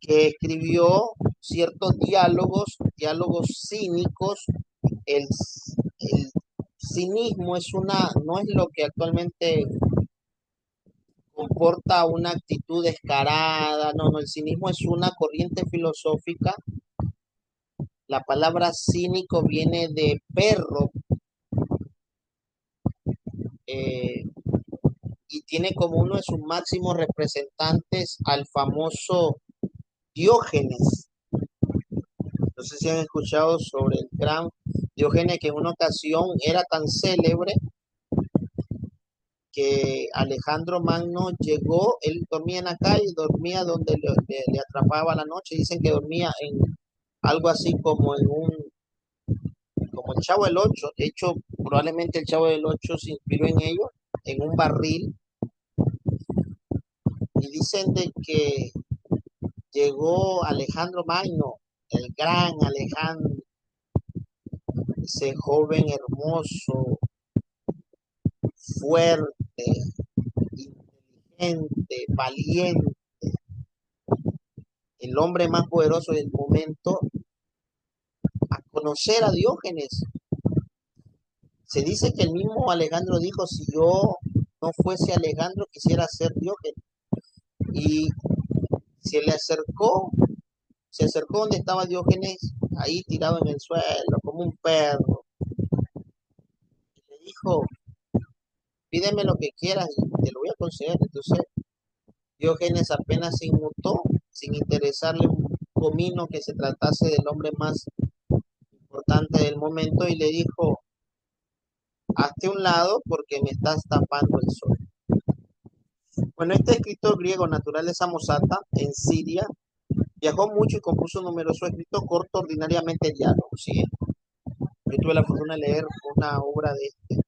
que escribió ciertos diálogos cínicos. El cinismo no es lo que actualmente comporta una actitud descarada, no, no, el cinismo es una corriente filosófica. La palabra cínico viene de perro, eh, y tiene como uno de sus máximos representantes al famoso Diógenes. No sé si han escuchado sobre el gran Diógenes, que en una ocasión era tan célebre que Alejandro Magno llegó. Él dormía en la calle, dormía donde le atrapaba la noche. Dicen que dormía en algo así como el Chavo del Ocho. De hecho, probablemente el Chavo del Ocho se inspiró en ello, en un barril. Y dicen de que llegó Alejandro Magno, el gran Alejandro, ese joven hermoso, fuerte, inteligente, valiente, el hombre más poderoso del momento, a conocer a Diógenes. Se dice que el mismo Alejandro dijo: si yo no fuese Alejandro, quisiera ser Diógenes. Y se le acercó, se acercó donde estaba Diógenes, ahí tirado en el suelo, como un perro, y le dijo: pídeme lo que quieras y te lo voy a conceder. Entonces Diógenes apenas se inmutó, sin interesarle un comino que se tratase del hombre más importante del momento, y le dijo: hazte un lado porque me estás tapando el sol. Bueno, este escritor griego natural de Samosata, en Siria, viajó mucho y compuso numerosos escritos cortos, ordinariamente diálogos. ¿Sí? Yo tuve la fortuna de leer una obra de este,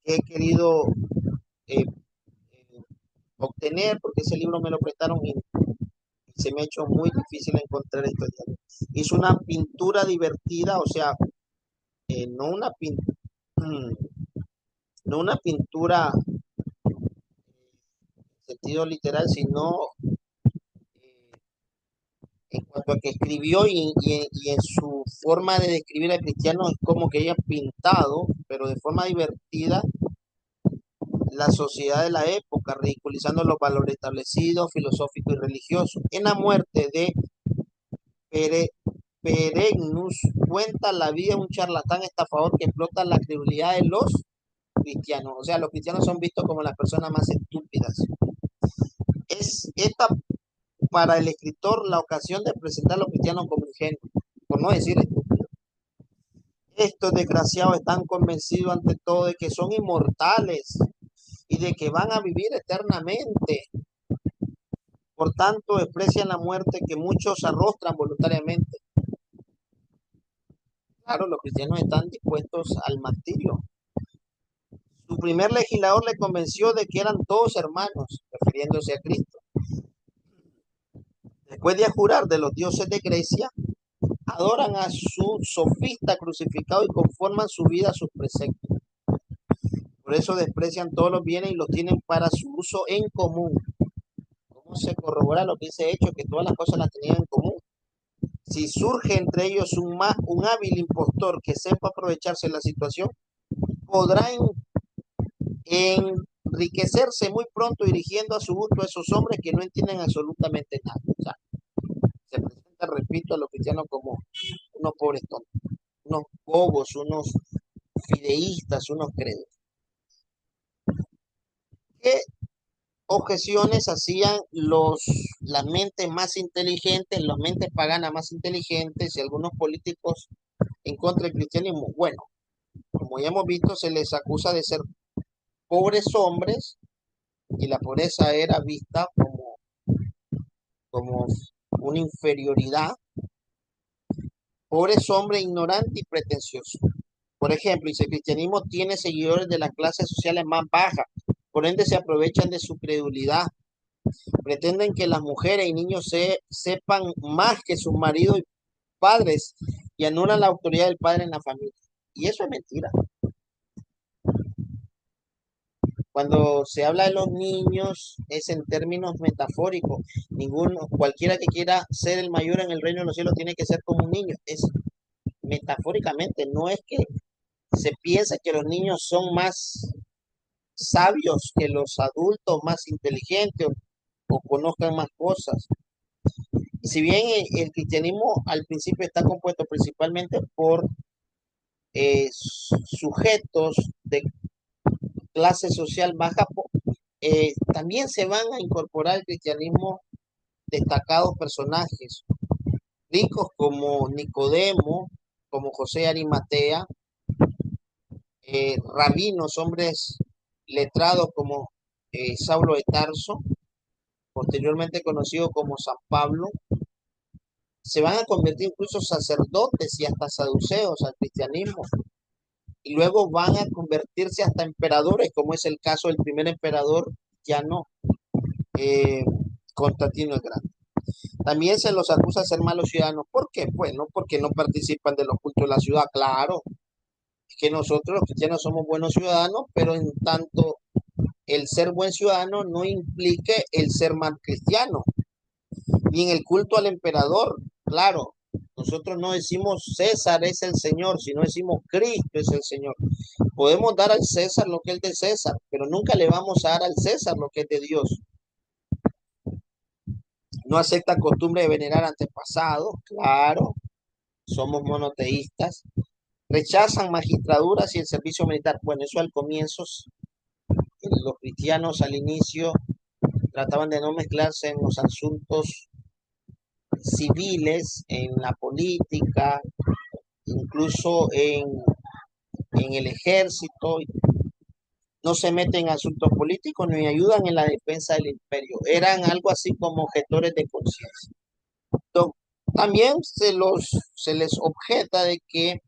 que he querido eh, eh, obtener, porque ese libro me lo prestaron y se me ha hecho muy difícil encontrar estos diálogos. Hizo una pintura divertida, o sea, no una pintura, no una pintura en sentido literal, sino eh, en cuanto a que escribió y en su forma de describir al cristiano es como que ella ha pintado, pero de forma divertida, la sociedad de la época, ridiculizando los valores establecidos, filosóficos y religiosos. En la muerte de Pere, Peregnus cuenta la vida de un charlatán estafador que explota la credulidad de los cristianos. O sea, los cristianos son vistos como las personas más estúpidas. Es esta para el escritor la ocasión de presentar a los cristianos como ingenuos, por no decir estúpidos. Estos desgraciados están convencidos ante todo de que son inmortales y de que van a vivir eternamente. Por tanto, desprecian la muerte que muchos arrostran voluntariamente. Claro, los cristianos están dispuestos al martirio. Su primer legislador le convenció de que eran todos hermanos, refiriéndose a Cristo. Después de jurar de los dioses de Grecia, adoran a su sofista crucificado y conforman su vida a sus preceptos. Por eso desprecian todos los bienes y los tienen para su uso en común. ¿Cómo se corrobora lo que dice Hecho? Que todas las cosas las tenían en común. Si surge entre ellos un hábil impostor que sepa aprovecharse de la situación, podrá enriquecerse muy pronto dirigiendo a su gusto a esos hombres que no entienden absolutamente nada. O sea, se presenta, repito, a los cristianos como unos pobres tontos, unos bobos, unos fideístas, unos credos. ¿Qué objeciones hacían las mentes más inteligentes, las mentes paganas más inteligentes y algunos políticos en contra del cristianismo? Bueno, como ya hemos visto, se les acusa de ser pobres hombres y la pobreza era vista como una inferioridad. Pobres hombres ignorantes y pretenciosos. Por ejemplo, dice: el cristianismo tiene seguidores de las clases sociales más bajas, por ende se aprovechan de su credulidad. Pretenden que las mujeres y niños sepan más que sus maridos y padres y anulan la autoridad del padre en la familia. Y eso es mentira. Cuando se habla de los niños es en términos metafóricos. Ninguno, cualquiera que quiera ser el mayor en el reino de los cielos tiene que ser como un niño. Es metafóricamente, no es que se piensa que los niños son más sabios que los adultos, más inteligentes o conozcan más cosas. Si bien el cristianismo al principio está compuesto principalmente por sujetos de clase social baja, también se van a incorporar al cristianismo destacados personajes, ricos como Nicodemo, como José Arimatea, rabinos, hombres letrados como Saulo de Tarso, posteriormente conocido como San Pablo, se van a convertir incluso sacerdotes y hasta saduceos al cristianismo, y luego van a convertirse hasta emperadores, como es el caso del primer emperador, ya no, eh, Constantino el Grande. También se los acusa de ser malos ciudadanos. ¿Por qué? Pues no porque no participan de los cultos de la ciudad, claro, es que nosotros los cristianos somos buenos ciudadanos, pero en tanto el ser buen ciudadano no implique el ser mal cristiano, ni en el culto al emperador, claro. Nosotros no decimos César es el Señor, sino decimos Cristo es el Señor. Podemos dar al César lo que es de César, pero nunca le vamos a dar al César lo que es de Dios. No acepta costumbre de venerar antepasados, claro, somos monoteístas. Rechazan magistraturas y el servicio militar. Bueno, eso al comienzo, los cristianos al inicio trataban de no mezclarse en los asuntos civiles, en la política, incluso en el ejército. No se meten en asuntos políticos ni ayudan en la defensa del imperio. Eran algo así como objetores de conciencia. También se les objeta de que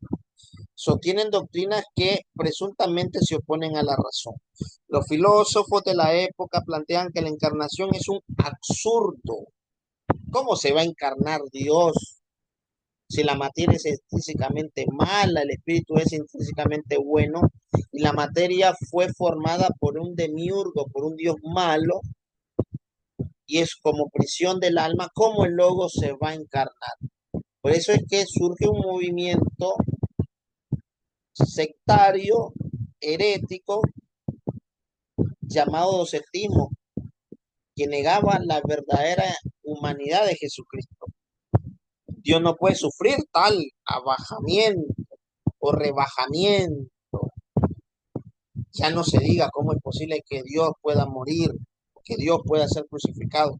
sostienen doctrinas que presuntamente se oponen a la razón. Los filósofos de la época plantean que la encarnación es un absurdo. ¿Cómo se va a encarnar Dios si la materia es intrínsecamente mala, el espíritu es intrínsecamente bueno y la materia fue formada por un demiurgo, por un Dios malo y es como prisión del alma? ¿Cómo el logo se va a encarnar? Por eso es que surge un movimiento sectario, herético, llamado docetismo, que negaba la verdadera humanidad de Jesucristo. Dios no puede sufrir tal abajamiento o rebajamiento. Ya no se diga cómo es posible que Dios pueda morir, que Dios pueda ser crucificado.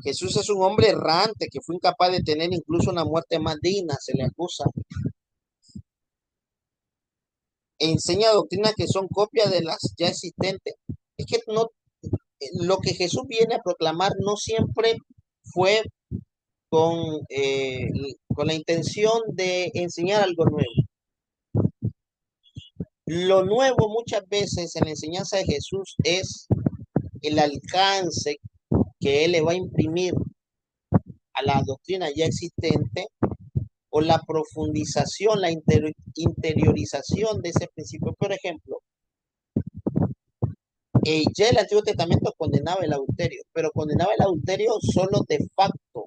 Jesús es un hombre errante que fue incapaz de tener incluso una muerte más digna, se le acusa. Enseña doctrinas que son copias de las ya existentes. Es que no, lo que Jesús viene a proclamar no siempre fue con, con la intención de enseñar algo nuevo. Lo nuevo muchas veces en la enseñanza de Jesús es el alcance que Él le va a imprimir a la doctrina ya existente o la profundización, la interiorización de ese principio. Por ejemplo, ya el Antiguo Testamento condenaba el adulterio, pero condenaba el adulterio solo de facto,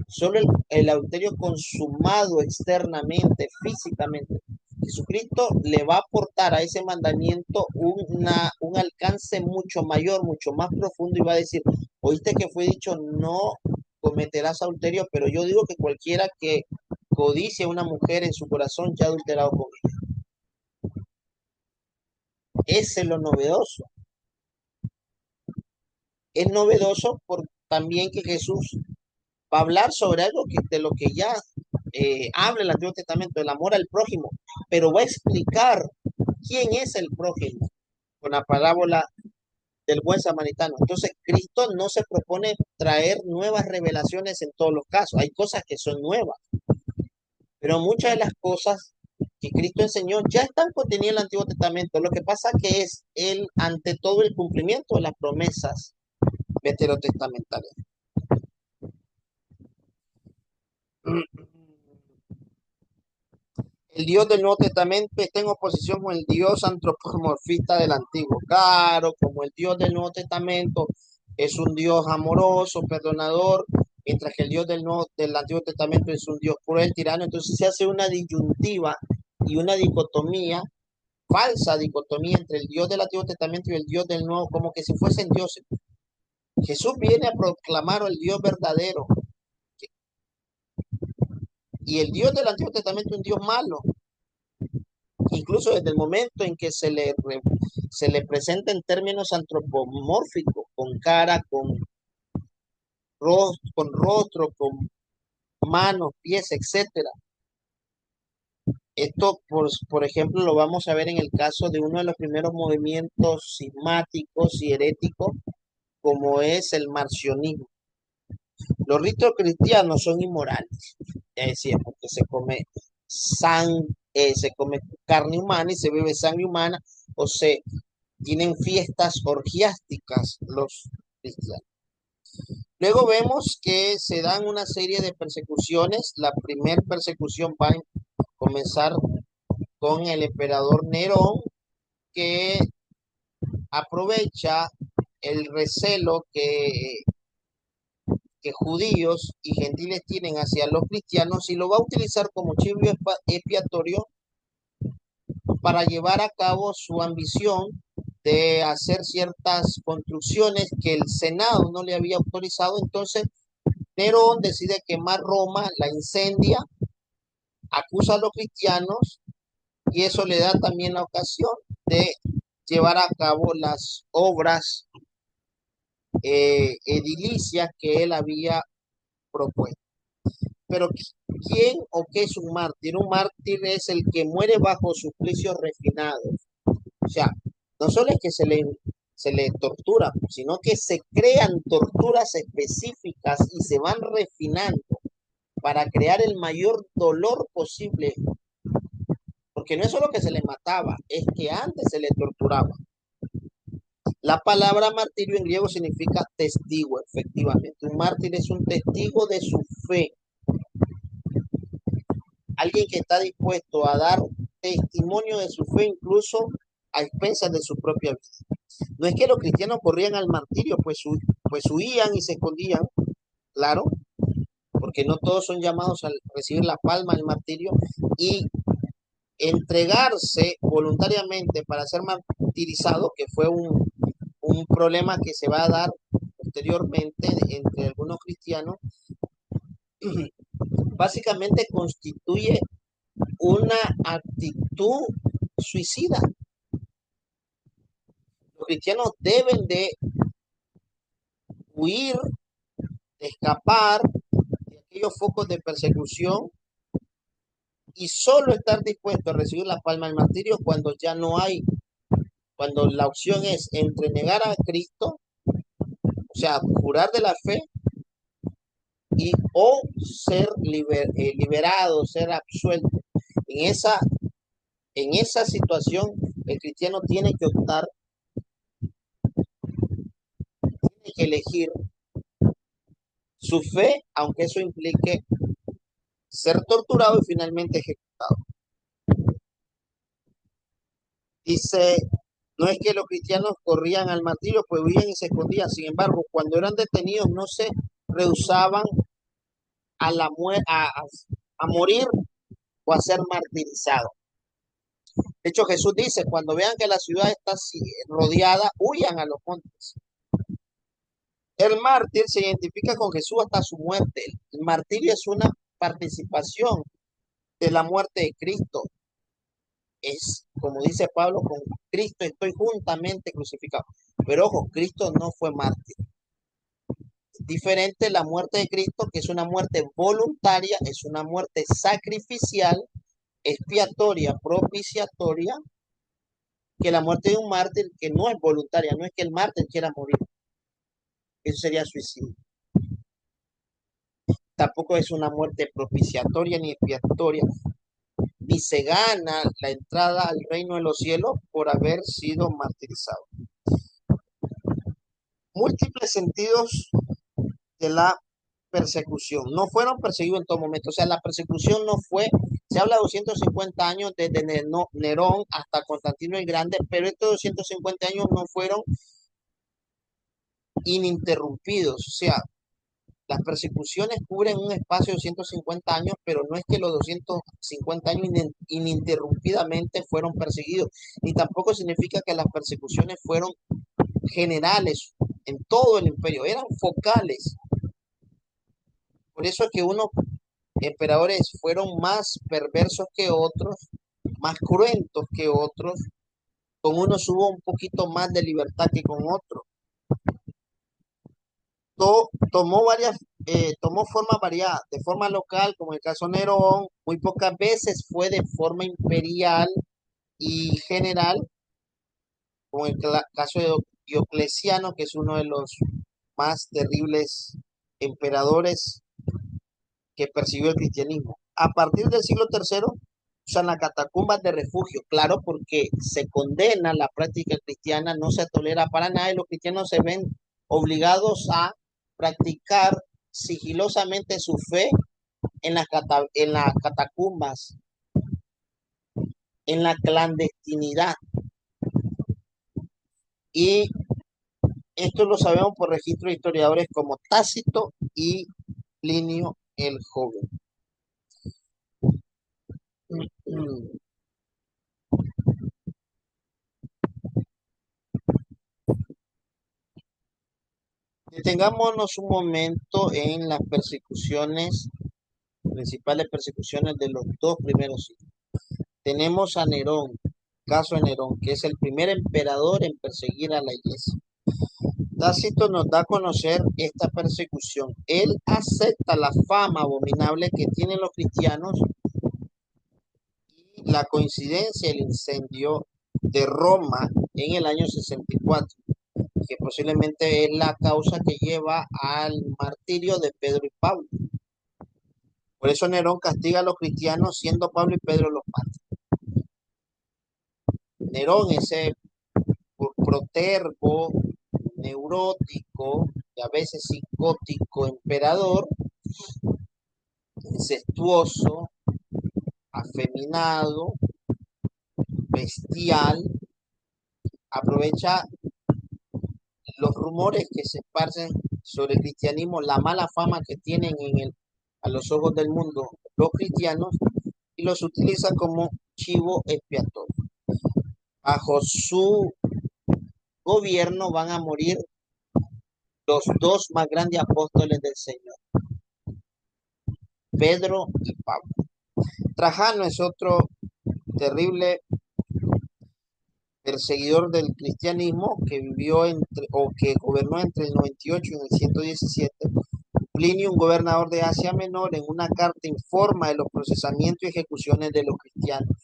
solo el adulterio consumado externamente, físicamente. Jesucristo le va a aportar a ese mandamiento un alcance mucho mayor, mucho más profundo y va a decir, oíste que fue dicho, no cometerás adulterio, pero yo digo que cualquiera que codicie a una mujer en su corazón ya ha adulterado con ella. Ese es lo novedoso. Es novedoso por también que Jesús va a hablar sobre algo que, de lo que ya habla el Antiguo Testamento, el amor al prójimo, pero va a explicar quién es el prójimo con la parábola del buen samaritano. Entonces, Cristo no se propone traer nuevas revelaciones en todos los casos. Hay cosas que son nuevas, pero muchas de las cosas que Cristo enseñó ya están contenidas en el Antiguo Testamento. Lo que pasa que es él, ante todo, el cumplimiento de las promesas veterotestamentarias. El Dios del Nuevo Testamento está en oposición con el Dios antropomorfista del Antiguo. Claro, como el Dios del Nuevo Testamento es un Dios amoroso, perdonador, mientras que el Dios del Antiguo Testamento es un Dios cruel, tirano, entonces se hace una disyuntiva y una dicotomía, falsa dicotomía entre el Dios del Antiguo Testamento y el Dios del Nuevo, como que si fuesen dioses. Jesús viene a proclamar el Dios verdadero y el Dios del Antiguo Testamento es un Dios malo. Incluso desde el momento en que se le presenta en términos antropomórficos, con cara, con rostro, con manos, pies, etcétera. Esto, por ejemplo, lo vamos a ver en el caso de uno de los primeros movimientos cismáticos y heréticos, como es el marcionismo. Los ritos cristianos son inmorales, es decir, porque se come carne humana y se bebe sangre humana, o se tienen fiestas orgiásticas los cristianos. Luego vemos que se dan una serie de persecuciones. La primera persecución va a comenzar con el emperador Nerón, que aprovecha el recelo que judíos y gentiles tienen hacia los cristianos y lo va a utilizar como chivo expiatorio para llevar a cabo su ambición de hacer ciertas construcciones que el Senado no le había autorizado. Entonces, Nerón decide quemar Roma, la incendia, acusa a los cristianos y eso le da también la ocasión de llevar a cabo las obras edilicias que él había propuesto. Pero ¿quién o qué es un mártir? Un mártir es el que muere bajo suplicios refinados. O sea, no solo es que se le tortura, sino que se crean torturas específicas y se van refinando para crear el mayor dolor posible. Porque no es solo que se le mataba, es que antes se le torturaba. La palabra martirio en griego significa testigo, efectivamente. Un mártir es un testigo de su fe. Alguien que está dispuesto a dar testimonio de su fe incluso a expensas de su propia vida. No es que los cristianos corrían al martirio, pues huían y se escondían, claro, porque no todos son llamados a recibir la palma del martirio y entregarse voluntariamente para ser martirizado, que fue un problema que se va a dar posteriormente entre algunos cristianos, básicamente constituye una actitud suicida. Los cristianos deben de huir, de escapar de aquellos focos de persecución y solo estar dispuesto a recibir la palma del martirio cuando ya no hay, cuando la opción es entre negar a Cristo, o sea, jurar de la fe, y o ser liberado, ser absuelto. En esa, en esa situación, el cristiano tiene que optar, tiene que elegir su fe, aunque eso implique ser torturado y finalmente ejecutado. Dice, no es que los cristianos corrían al martirio, pues huían y se escondían. Sin embargo, cuando eran detenidos, no se rehusaban a, a morir o a ser martirizados. De hecho, Jesús dice, cuando vean que la ciudad está rodeada, huyan a los montes. El mártir se identifica con Jesús hasta su muerte. El martirio es una participación de la muerte de Cristo. Es, como dice Pablo, con Cristo estoy juntamente crucificado. Pero ojo, Cristo no fue mártir. Es diferente la muerte de Cristo, que es una muerte voluntaria, es una muerte sacrificial, expiatoria, propiciatoria, que la muerte de un mártir que no es voluntaria, no es que el mártir quiera morir, eso sería suicidio. Tampoco es una muerte propiciatoria ni expiatoria, ni se gana la entrada al reino de los cielos por haber sido martirizado. Múltiples sentidos de la persecución. No fueron perseguidos en todo momento. O sea, la persecución no fue, se habla de 250 años desde Nerón hasta Constantino el Grande, pero estos 250 años no fueron ininterrumpidos. O sea, las persecuciones cubren un espacio de 150 años, pero no es que los 250 años ininterrumpidamente fueron perseguidos, ni tampoco significa que las persecuciones fueron generales en todo el imperio, eran focales. Por eso es que unos emperadores fueron más perversos que otros, más cruentos que otros, con unos hubo un poquito más de libertad que con otros. Tomó tomó forma variada, de forma local, como el caso Nerón, muy pocas veces fue de forma imperial y general, como el caso de Diocleciano, que es uno de los más terribles emperadores que persiguió el cristianismo. A partir del siglo III, usan las catacumbas de refugio, claro, porque se condena la práctica cristiana, no se tolera para nada y los cristianos se ven obligados a practicar sigilosamente su fe en las catacumbas, en la clandestinidad. Y esto lo sabemos por registros de historiadores como Tácito y Plinio el Joven. Detengámonos un momento en las persecuciones, principales persecuciones de los dos primeros siglos. Tenemos a Nerón, caso de Nerón, que es el primer emperador en perseguir a la iglesia. Tácito nos da a conocer esta persecución. Él acepta la fama abominable que tienen los cristianos y la coincidencia del incendio de Roma en el año 64, que posiblemente es la causa que lleva al martirio de Pedro y Pablo. Por eso Nerón castiga a los cristianos siendo Pablo y Pedro los mártires. Nerón, ese protervo, neurótico y a veces psicótico emperador, incestuoso, afeminado, bestial, aprovecha los rumores que se esparcen sobre el cristianismo, la mala fama que tienen a los ojos del mundo los cristianos y los utiliza como chivo expiatorio. Bajo su gobierno van a morir los dos más grandes apóstoles del Señor, Pedro y Pablo. Trajano es otro terrible perseguidor del cristianismo que vivió o que gobernó entre el 98 y el 117. Plinio, un gobernador de Asia Menor, en una carta informa de los procesamientos y ejecuciones de los cristianos.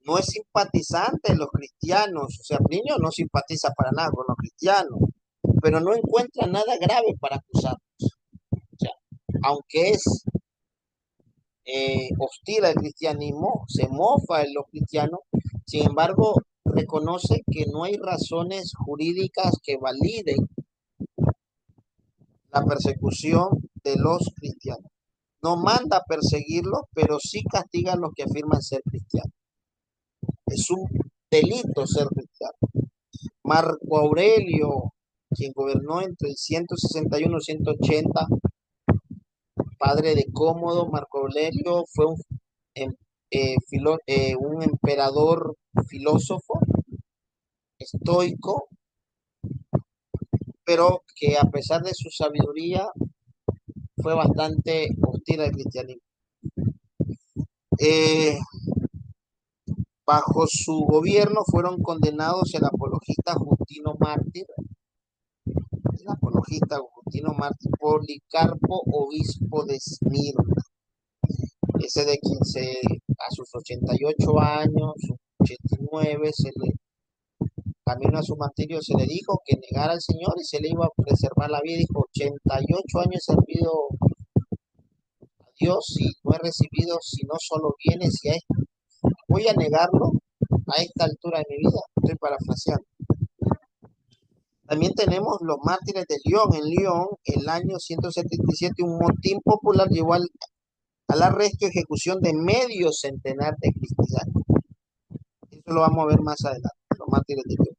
No es simpatizante de los cristianos, o sea, Plinio no simpatiza para nada con los cristianos, pero no encuentra nada grave para acusarlos. O sea, aunque es hostil al cristianismo, se mofa de los cristianos, sin embargo, reconoce que no hay razones jurídicas que validen la persecución de los cristianos. No manda a perseguirlos, pero sí castiga a los que afirman ser cristianos. Es un delito ser cristiano. Marco Aurelio, quien gobernó entre el 161 y 180, padre de Cómodo, Marco Aurelio fue un emperador filósofo, estoico, pero que a pesar de su sabiduría fue bastante hostil al cristianismo. Bajo su gobierno fueron condenados el apologista Justino Mártir, Policarpo, obispo de Esmirna, ese de quien a sus 88 años, 89, camino a su martirio se le dijo que negara al Señor y se le iba a preservar la vida. Dijo, 88 años he servido a Dios y no he recibido sino solo bienes y a esto. Voy a negarlo a esta altura de mi vida. Estoy parafraseando. También tenemos los mártires de Lyon. En Lyon, el año 177, un motín popular llevó al arresto y ejecución de medio centenar de cristianos. Eso lo vamos a ver más adelante, los mártires de Lyon.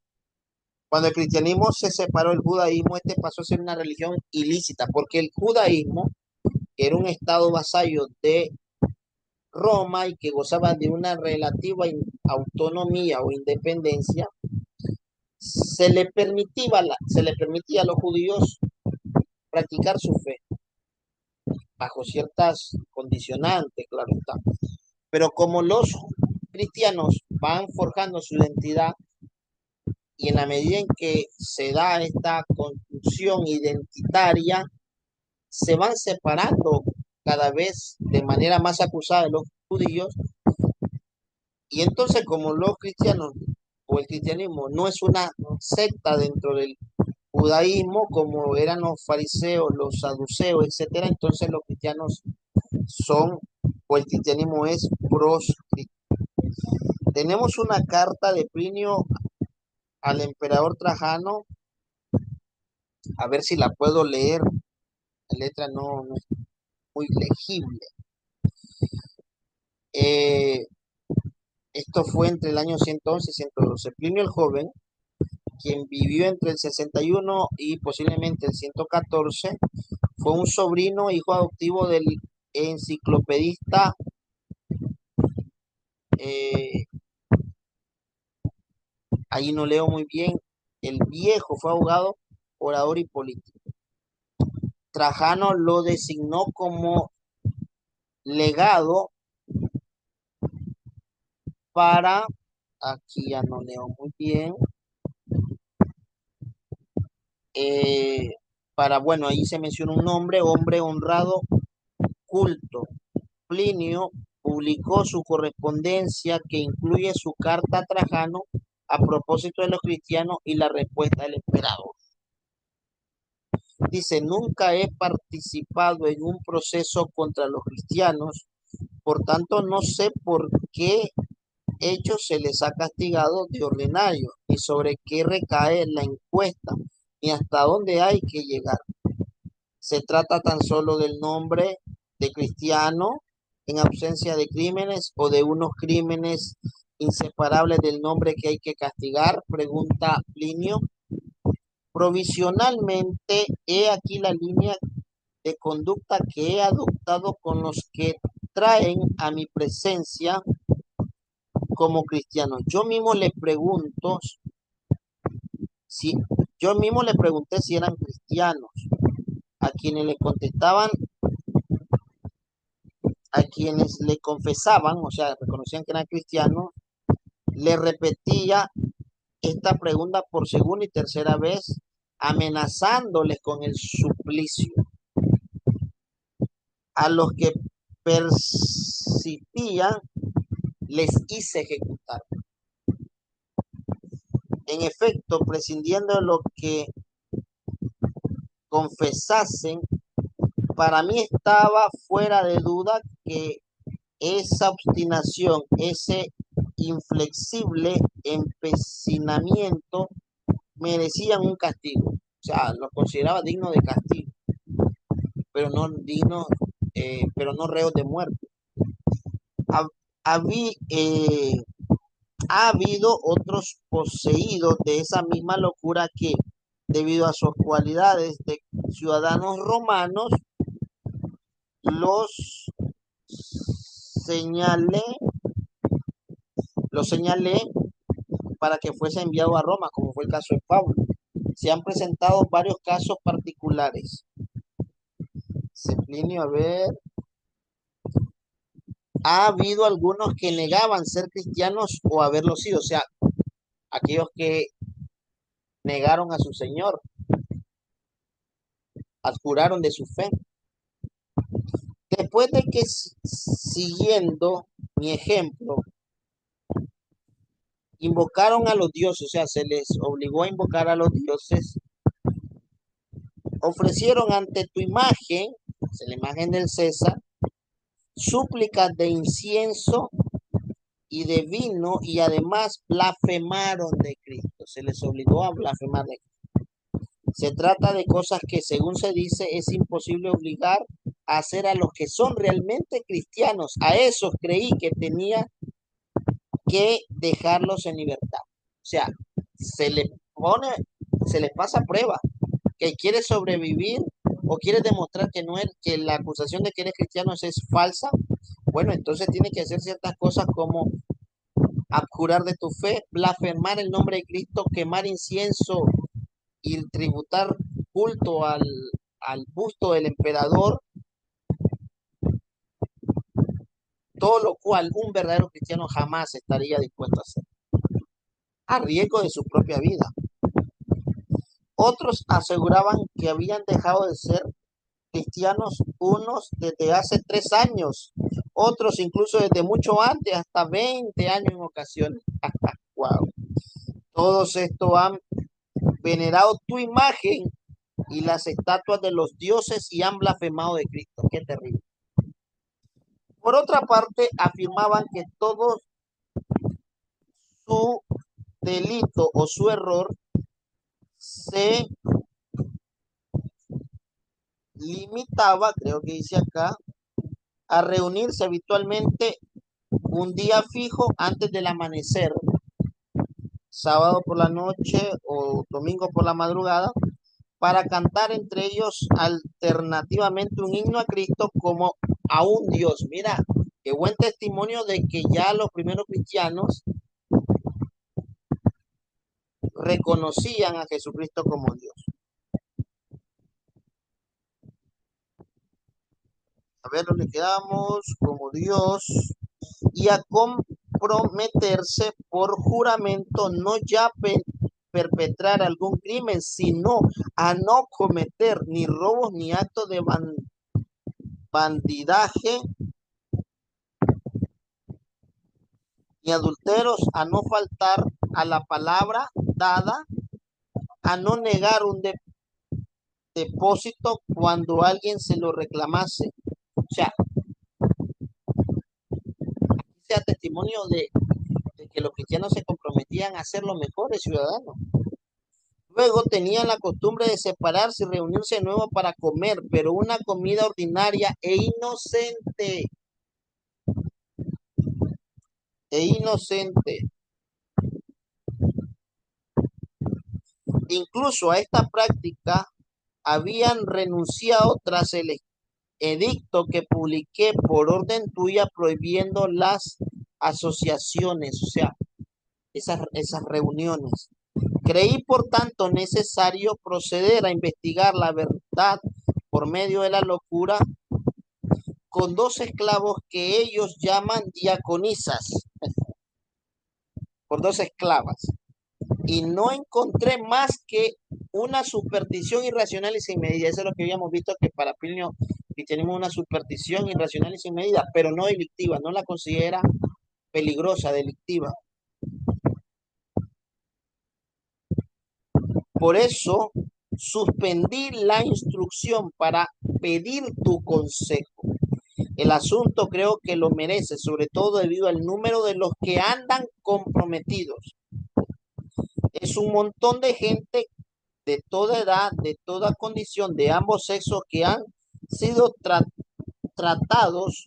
Cuando el cristianismo se separó del judaísmo, este pasó a ser una religión ilícita, porque el judaísmo, que era un estado vasallo de Roma y que gozaba de una relativa autonomía o independencia, se le permitía a los judíos practicar su fe bajo ciertas condicionantes, claro está. Pero como los cristianos van forjando su identidad y en la medida en que se da esta construcción identitaria, se van separando cada vez de manera más acusada de los judíos. Y entonces como los cristianos o el cristianismo no es una secta dentro del judaísmo como eran los fariseos, los saduceos, etcétera, entonces los cristianos son, o el cristianismo es proscrito. Tenemos una carta de Plinio al emperador Trajano, a ver si la puedo leer, la letra no es muy legible. Eh, Esto fue entre el año 111 y 112. Plinio el Joven, quien vivió entre el 61 y posiblemente el 114, fue un sobrino, hijo adoptivo del enciclopedista eh, ahí no leo muy bien, el Viejo, fue abogado, orador y político. Trajano lo designó como legado para, aquí ya no leo muy bien, eh, para, bueno, ahí se menciona un nombre, hombre honrado, culto. Plinio publicó su correspondencia que incluye su carta a Trajano a propósito de los cristianos y la respuesta del emperador. Dice, nunca he participado en un proceso contra los cristianos, por tanto no sé por qué hecho se les ha castigado de ordinario, ni sobre qué recae la encuesta, ni hasta dónde hay que llegar. Se trata tan solo del nombre de cristiano en ausencia de crímenes o de unos crímenes inseparables del nombre que hay que castigar, pregunta Plinio. Provisionalmente, he aquí la línea de conducta que he adoptado con los que traen a mi presencia como cristianos. Si, yo mismo le pregunté si eran cristianos, a quienes le contestaban, a quienes le confesaban, o sea, reconocían que eran cristianos, le repetía esta pregunta por segunda y tercera vez, amenazándoles con el suplicio. A los que persistían, les hice ejecutar. En efecto, prescindiendo de lo que confesasen, para mí estaba fuera de duda que esa obstinación, ese inflexible empecinamiento merecían un castigo. O sea, lo consideraba digno de castigo, pero no digno, pero no reos de muerte. Ha, habí, ha habido otros poseídos de esa misma locura que, debido a sus cualidades de ciudadanos romanos, los señalé, los señalé para que fuese enviado a Roma, como fue el caso de Pablo. Se han presentado varios casos particulares. Plinio, a ver, ha habido algunos que negaban ser cristianos o haberlo sido, o sea, aquellos que negaron a su Señor, abjuraron de su fe. Después de que, siguiendo mi ejemplo, invocaron a los dioses, o sea, se les obligó a invocar a los dioses, ofrecieron ante tu imagen, o sea, la imagen del César, súplicas de incienso y de vino, y además blasfemaron de Cristo, se les obligó a blasfemar de Cristo. Se trata de cosas que, según se dice, es imposible obligar a hacer a los que son realmente cristianos. A esos creí que tenía que dejarlos en libertad. O sea, se le pone, se les pasa a prueba que quiere sobrevivir o quiere demostrar que no es, que la acusación de que eres cristiano es falsa. Bueno, entonces tiene que hacer ciertas cosas como abjurar de tu fe, blasfemar el nombre de Cristo, quemar incienso y tributar culto al busto del emperador, todo lo cual un verdadero cristiano jamás estaría dispuesto a hacer, a riesgo de su propia vida. Otros aseguraban que habían dejado de ser cristianos unos desde hace 3 años, otros incluso desde mucho antes, hasta 20 años en ocasiones. Wow. Todos estos han venerado tu imagen y las estatuas de los dioses y han blasfemado de Cristo. Qué terrible. Por otra parte, afirmaban que todo su delito o su error se limitaba, creo que dice acá, a reunirse habitualmente un día fijo antes del amanecer, sábado por la noche o domingo por la madrugada, para cantar entre ellos alternativamente un himno a Cristo como a un Dios. Mira, qué buen testimonio de que ya los primeros cristianos reconocían a Jesucristo como Dios. A ver dónde quedamos, como Dios, y a comprometerse por juramento no ya perpetrar algún crimen, sino a no cometer ni robos ni actos de bandidaje, ni adulteros, a no faltar a la palabra dada, a no negar un depósito cuando alguien se lo reclamase. O sea, sea testimonio de que los cristianos se comprometían a ser los mejores ciudadanos. Luego tenían la costumbre de separarse y reunirse de nuevo para comer, pero una comida ordinaria e inocente. Incluso a esta práctica habían renunciado tras el edicto que publiqué por orden tuya prohibiendo las asociaciones, o sea, esas reuniones. Creí, por tanto, necesario proceder a investigar la verdad por medio de la locura con 2 esclavos que ellos llaman diaconisas, por 2 esclavas, y no encontré más que una superstición irracional y sin medida. Eso es lo que habíamos visto, que para Plinio que tenemos una superstición irracional y sin medida, pero no delictiva, no la considera peligrosa, delictiva. Por eso suspendí la instrucción para pedir tu consejo. El asunto creo que lo merece, sobre todo debido al número de los que andan comprometidos. Es un montón de gente de toda edad, de toda condición, de ambos sexos que han sido tratados,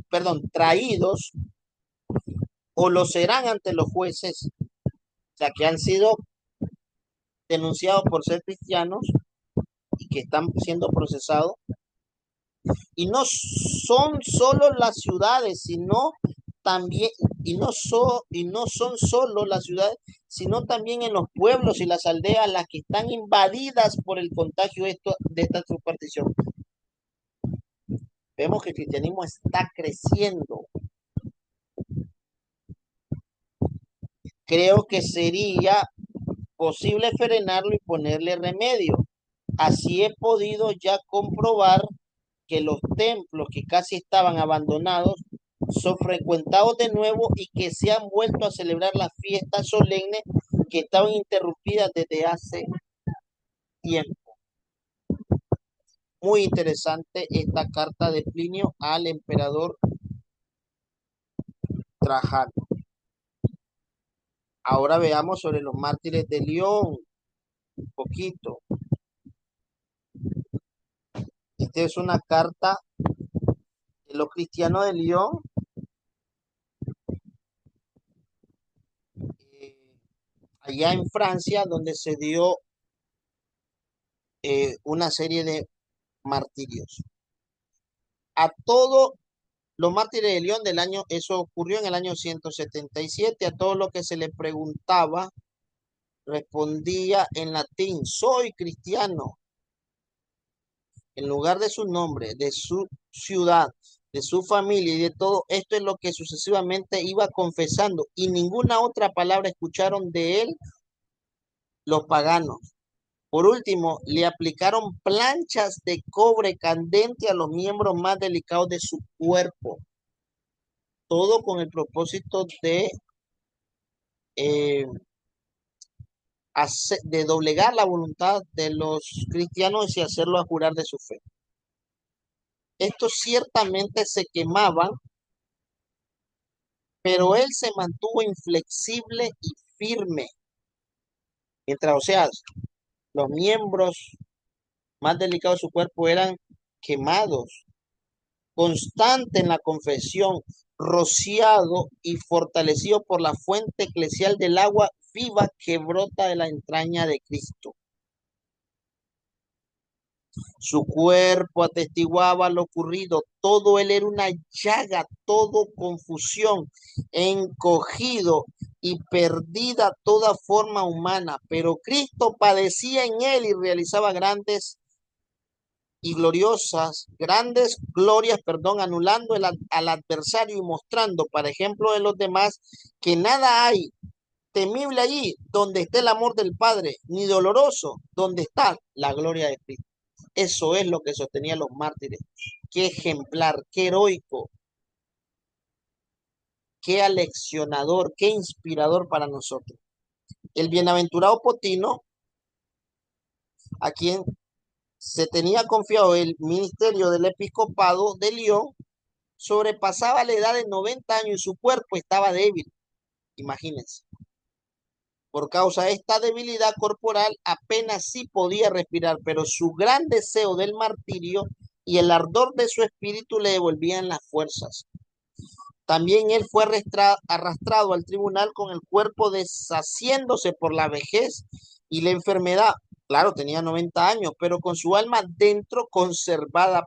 perdón, traídos o lo serán ante los jueces, o sea, que han sido denunciados por ser cristianos y que están siendo procesados. Y no son solo las ciudades, sino también, y no son solo las ciudades, sino también en los pueblos y las aldeas las que están invadidas por el contagio de esta superstición. Vemos que el cristianismo está creciendo. Creo que sería posible frenarlo y ponerle remedio. Así he podido ya comprobar que los templos que casi estaban abandonados son frecuentados de nuevo y que se han vuelto a celebrar las fiestas solemnes que estaban interrumpidas desde hace tiempo. Muy interesante esta carta de Plinio al emperador Trajano. Ahora veamos sobre los mártires de León. un poquito. Esta es una carta de los cristianos de Lyon, eh, allá en Francia, donde se dio una serie de martirios. A todos los mártires de León del año, eso ocurrió en el año 177, a todo lo que se le preguntaba, respondía en latín, soy cristiano, en lugar de su nombre, de su ciudad, de su familia y de todo. Esto es lo que sucesivamente iba confesando, y ninguna otra palabra escucharon de él los paganos. Por último, le aplicaron planchas de cobre candente a los miembros más delicados de su cuerpo, todo con el propósito eh, de doblegar la voluntad de los cristianos y hacerlo a jurar de su fe. Estos ciertamente se quemaban, pero él se mantuvo inflexible y firme. Mientras, o sea, los miembros más delicados de su cuerpo eran quemados, constante en la confesión, rociado y fortalecido por la fuente eclesial del agua viva que brota de la entraña de Cristo. Su cuerpo atestiguaba lo ocurrido, todo él era una llaga, todo confusión, encogido y perdida toda forma humana, pero Cristo padecía en él y realizaba grandes glorias, perdón, anulando al adversario y mostrando, para ejemplo de los demás, que nada hay temible allí donde esté el amor del Padre, ni doloroso donde está la gloria de Cristo. Eso es lo que sostenían los mártires. Qué ejemplar, qué heroico, qué aleccionador, qué inspirador para nosotros. El bienaventurado Potino, a quien se tenía confiado el ministerio del episcopado de León, sobrepasaba la edad de 90 años y su cuerpo estaba débil. Imagínense. Por causa de esta debilidad corporal, apenas sí podía respirar, pero su gran deseo del martirio y el ardor de su espíritu le devolvían las fuerzas. También él fue arrastrado al tribunal con el cuerpo deshaciéndose por la vejez y la enfermedad. Claro, tenía 90 años, pero con su alma dentro conservada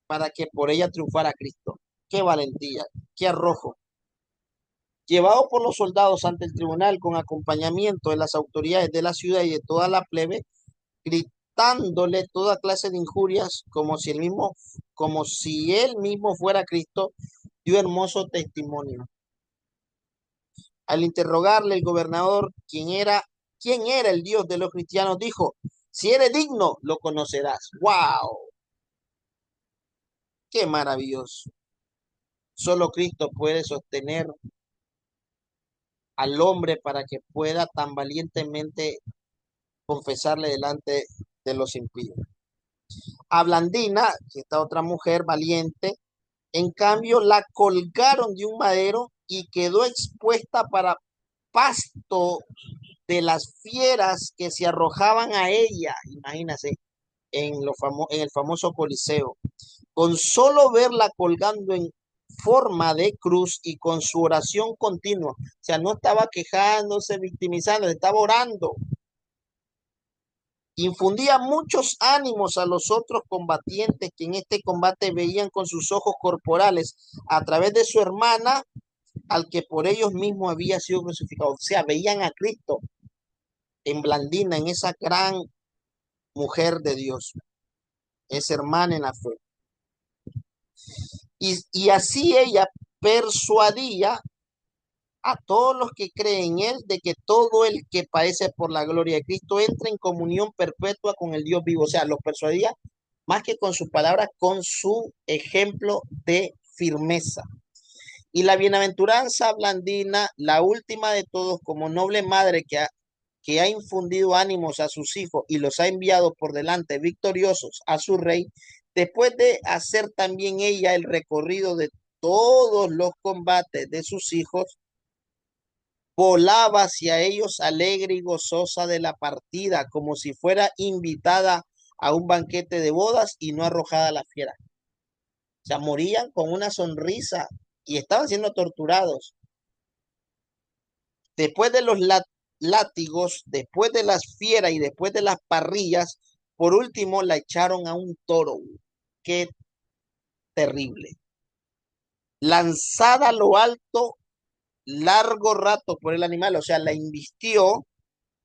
para que por ella triunfara Cristo. Qué valentía, qué arrojo. Llevado por los soldados ante el tribunal con acompañamiento de las autoridades de la ciudad y de toda la plebe, gritándole toda clase de injurias como si él mismo fuera Cristo, dio hermoso testimonio. Al interrogarle el gobernador quién era el Dios de los cristianos, dijo, si eres digno, lo conocerás. ¡Wow! ¡Qué maravilloso! Solo Cristo puede sostener al hombre para que pueda tan valientemente confesarle delante de los impíos. A Blandina, que esta otra mujer valiente, en cambio la colgaron de un madero y quedó expuesta para pasto de las fieras que se arrojaban a ella, imagínense, en el famoso Coliseo. Con solo verla colgando en forma de cruz y con su oración continua, o sea, no estaba quejándose, victimizando, estaba orando. Infundía muchos ánimos a los otros combatientes que en este combate veían con sus ojos corporales a través de su hermana al que por ellos mismos había sido crucificado. O sea, veían a Cristo en Blandina, en esa gran mujer de Dios, esa hermana en la fe. Y así ella persuadía a todos los que creen en él de que todo el que padece por la gloria de Cristo entra en comunión perpetua con el Dios vivo. O sea, los persuadía más que con sus palabras, con su ejemplo de firmeza. Y la bienaventuranza Blandina, la última de todos, como noble madre que ha infundido ánimos a sus hijos y los ha enviado por delante victoriosos a su rey, después de hacer también ella el recorrido de todos los combates de sus hijos, volaba hacia ellos alegre y gozosa de la partida, como si fuera invitada a un banquete de bodas y no arrojada a la fiera. O sea, morían con una sonrisa y estaban siendo torturados. Después de los látigos, después de las fieras y después de las parrillas, por último la echaron a un toro. Qué terrible. Lanzada a lo alto largo rato por el animal, o sea, la invistió,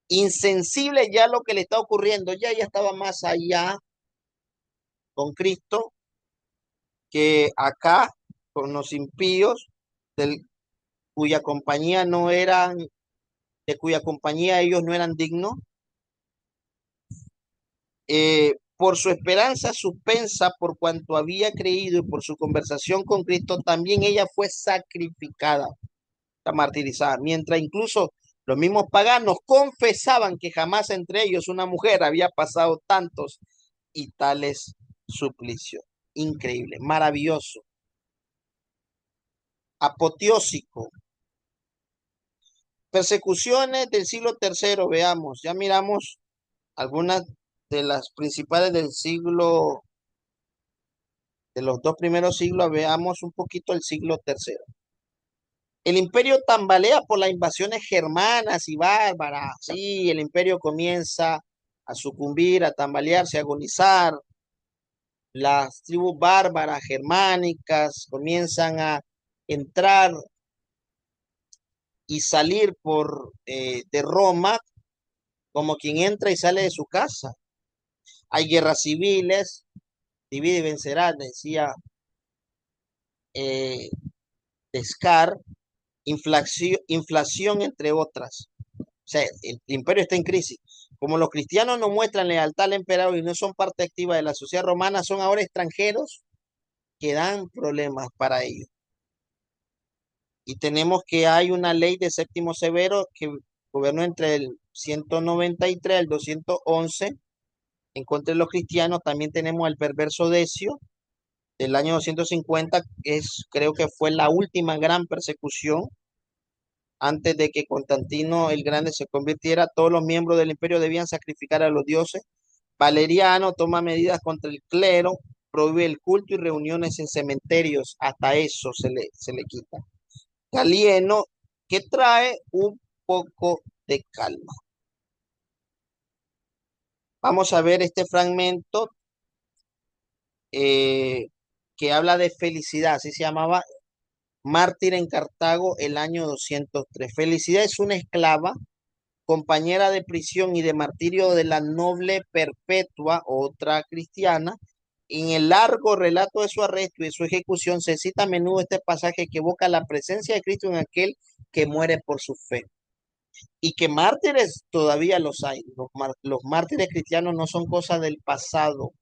insensible ya a lo que le está ocurriendo, ya ella estaba más allá con Cristo que acá con los impíos, del, cuya compañía no eran, de cuya compañía ellos no eran dignos. Por su esperanza suspensa, por cuanto había creído y por su conversación con Cristo, también ella fue sacrificada, martirizada, mientras incluso los mismos paganos confesaban que jamás entre ellos una mujer había pasado tantos y tales suplicios. Increíble, maravilloso, apoteósico. Persecuciones del siglo tercero, veamos, ya miramos algunas de las principales del siglo, de los dos primeros siglos, veamos un poquito el siglo tercero. El imperio tambalea por las invasiones germanas y bárbaras. Sí, el imperio comienza a sucumbir, a tambalearse, a agonizar. Las tribus bárbaras germánicas comienzan a entrar y salir de Roma como quien entra y sale de su casa. Hay guerras civiles, divide y vencerá, decía eh, Descartes, inflación entre otras. O sea, el imperio está en crisis. Como los cristianos no muestran lealtad al emperador y no son parte activa de la sociedad romana, son ahora extranjeros que dan problemas para ellos. Y tenemos que hay una ley de Séptimo Severo que gobernó entre el 193 y el 211 en contra de los cristianos. También tenemos el perverso Decio del año 250, que creo que fue la última gran persecución antes de que Constantino el Grande se convirtiera. Todos los miembros del imperio debían sacrificar a los dioses. Valeriano toma medidas contra el clero, prohíbe el culto y reuniones en cementerios. Hasta eso se le quita. Galieno, que trae un poco de calma. Vamos a ver este fragmento eh, que habla de felicidad, así se llamaba, mártir en Cartago el año 203. Felicidad es una esclava, compañera de prisión y de martirio de la noble Perpetua, otra cristiana. En el largo relato de su arresto y de su ejecución se cita a menudo este pasaje que evoca la presencia de Cristo en aquel que muere por su fe. Y que mártires todavía los hay. Los mártires cristianos no son cosas del pasado.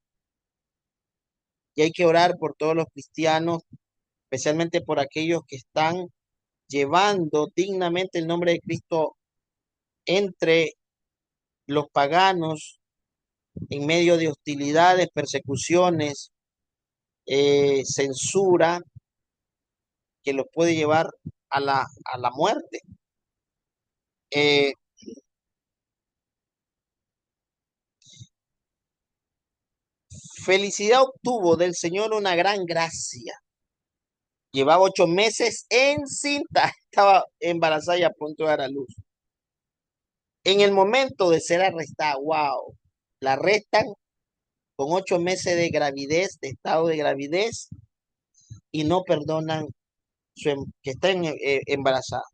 Y hay que orar por todos los cristianos, especialmente por aquellos que están llevando dignamente el nombre de Cristo entre los paganos en medio de hostilidades, persecuciones, censura, que los puede llevar a la muerte. Eh, Felicidad obtuvo del Señor una gran gracia. Llevaba 8 meses encinta, estaba embarazada y a punto de dar a luz. En el momento de ser arrestada, wow, la arrestan con 8 meses de gravidez, de estado de gravidez, y no perdonan que está embarazada.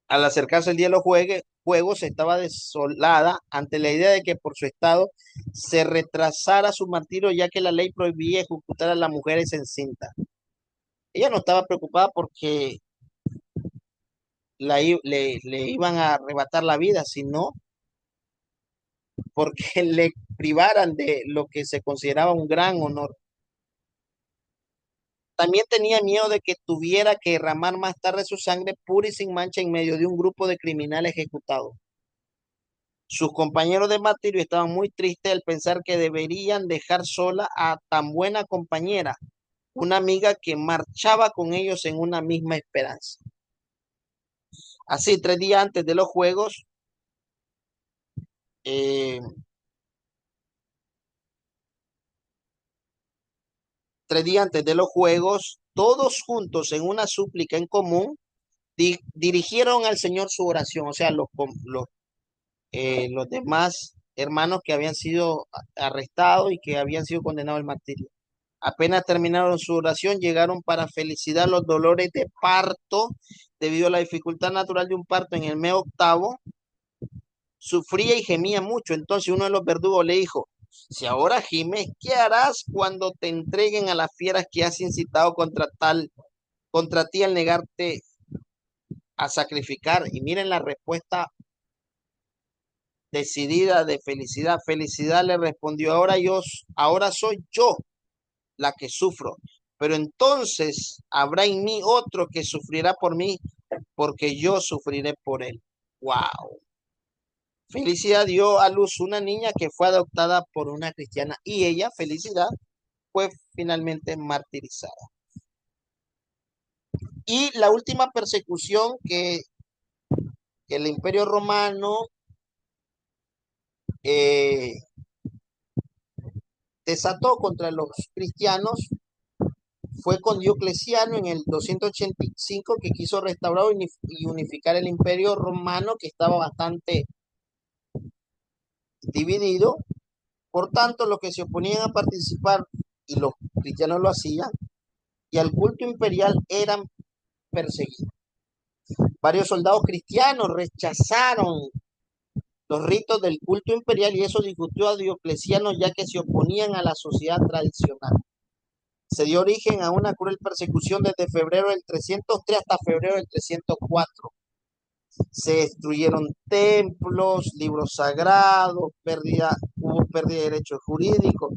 Al acercarse el día de los juegos, estaba desolada ante la idea de que por su estado se retrasara su martirio, ya que la ley prohibía ejecutar a las mujeres encintas. Ella no estaba preocupada porque le iban a arrebatar la vida, sino porque le privaran de lo que se consideraba un gran honor. También tenía miedo de que tuviera que derramar más tarde su sangre pura y sin mancha en medio de un grupo de criminales ejecutados. Sus compañeros de martirio estaban muy tristes al pensar que deberían dejar sola a tan buena compañera, una amiga que marchaba con ellos en una misma esperanza. Así, 3 días antes de los juegos, eh, 3 días antes de los juegos, todos juntos en una súplica en común, dirigieron al Señor su oración, o sea, los demás hermanos que habían sido arrestados y que habían sido condenados al martirio. Apenas terminaron su oración, llegaron para felicidad los dolores de parto, debido a la dificultad natural de un parto en el mes octavo, sufría y gemía mucho. Entonces uno de los verdugos le dijo, si ahora gimes, ¿qué harás cuando te entreguen a las fieras que has incitado contra ti al negarte a sacrificar? Y miren la respuesta decidida de felicidad. Felicidad le respondió, ahora soy yo la que sufro, pero entonces habrá en mí otro que sufrirá por mí, porque yo sufriré por él. Wow. Felicidad dio a luz una niña que fue adoptada por una cristiana y ella, Felicidad, fue finalmente martirizada. Y la última persecución que el Imperio Romano eh, desató contra los cristianos fue con Diocleciano en el 285, que quiso restaurar y unificar el Imperio Romano, que estaba bastante dividido. Por tanto, los que se oponían a participar, y los cristianos lo hacían, y al culto imperial eran perseguidos. Varios soldados cristianos rechazaron los ritos del culto imperial y eso disgustó a Diocleciano, ya que se oponían a la sociedad tradicional. Se dio origen a una cruel persecución desde febrero del 303 hasta febrero del 304. Se destruyeron templos, libros sagrados, hubo pérdida de derechos jurídicos,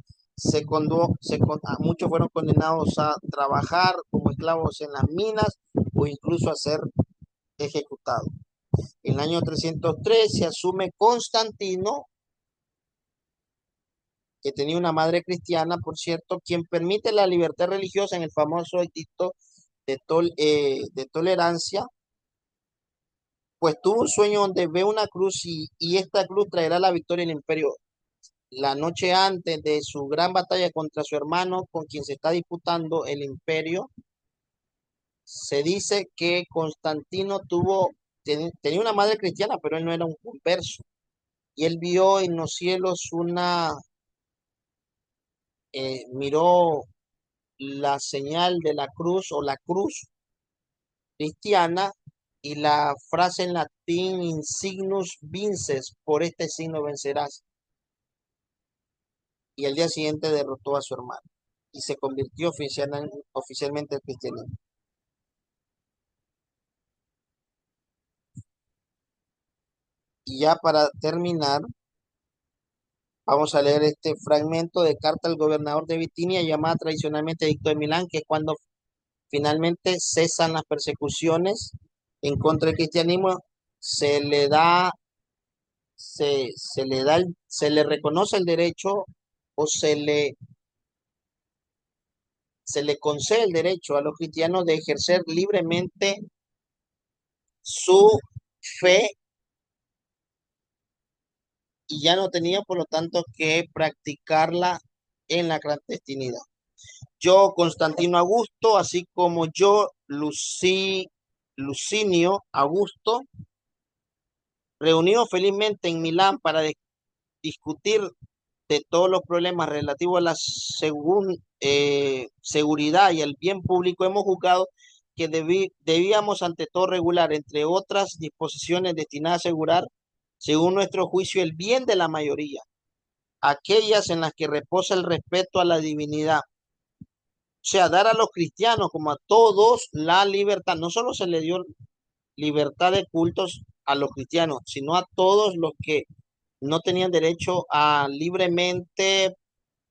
muchos fueron condenados a trabajar como esclavos en las minas o incluso a ser ejecutados. En el año 303 se asume Constantino, que tenía una madre cristiana, por cierto, quien permite la libertad religiosa en el famoso edicto de tolerancia, pues tuvo un sueño donde ve una cruz y esta cruz traerá la victoria al imperio. La noche antes de su gran batalla contra su hermano, con quien se está disputando el imperio, se dice que Constantino tenía una madre cristiana, pero él no era un converso. Y él vio en los cielos miró la señal de la cruz o la cruz cristiana y la frase en latín insignus vinces, por este signo vencerás. Y al día siguiente derrotó a su hermano y se convirtió oficialmente al cristianismo. Y ya para terminar, vamos a leer este fragmento de carta al gobernador de Bitinia, llamada tradicionalmente Edicto de Milán, que es cuando finalmente cesan las persecuciones en contra del cristianismo, se le da, se le reconoce el derecho o se le concede el derecho a los cristianos de ejercer libremente su fe y ya no tenía, por lo tanto, que practicarla en la clandestinidad. Yo, Constantino Augusto, así como yo, Lucinio Augusto, reunidos felizmente en Milán para discutir de todos los problemas relativos a la seguridad y al bien público, hemos juzgado que debíamos ante todo regular, entre otras disposiciones destinadas a asegurar, según nuestro juicio, el bien de la mayoría, aquellas en las que reposa el respeto a la divinidad. O sea, dar a los cristianos como a todos la libertad. No solo se le dio libertad de cultos a los cristianos, sino a todos los que no tenían derecho a libremente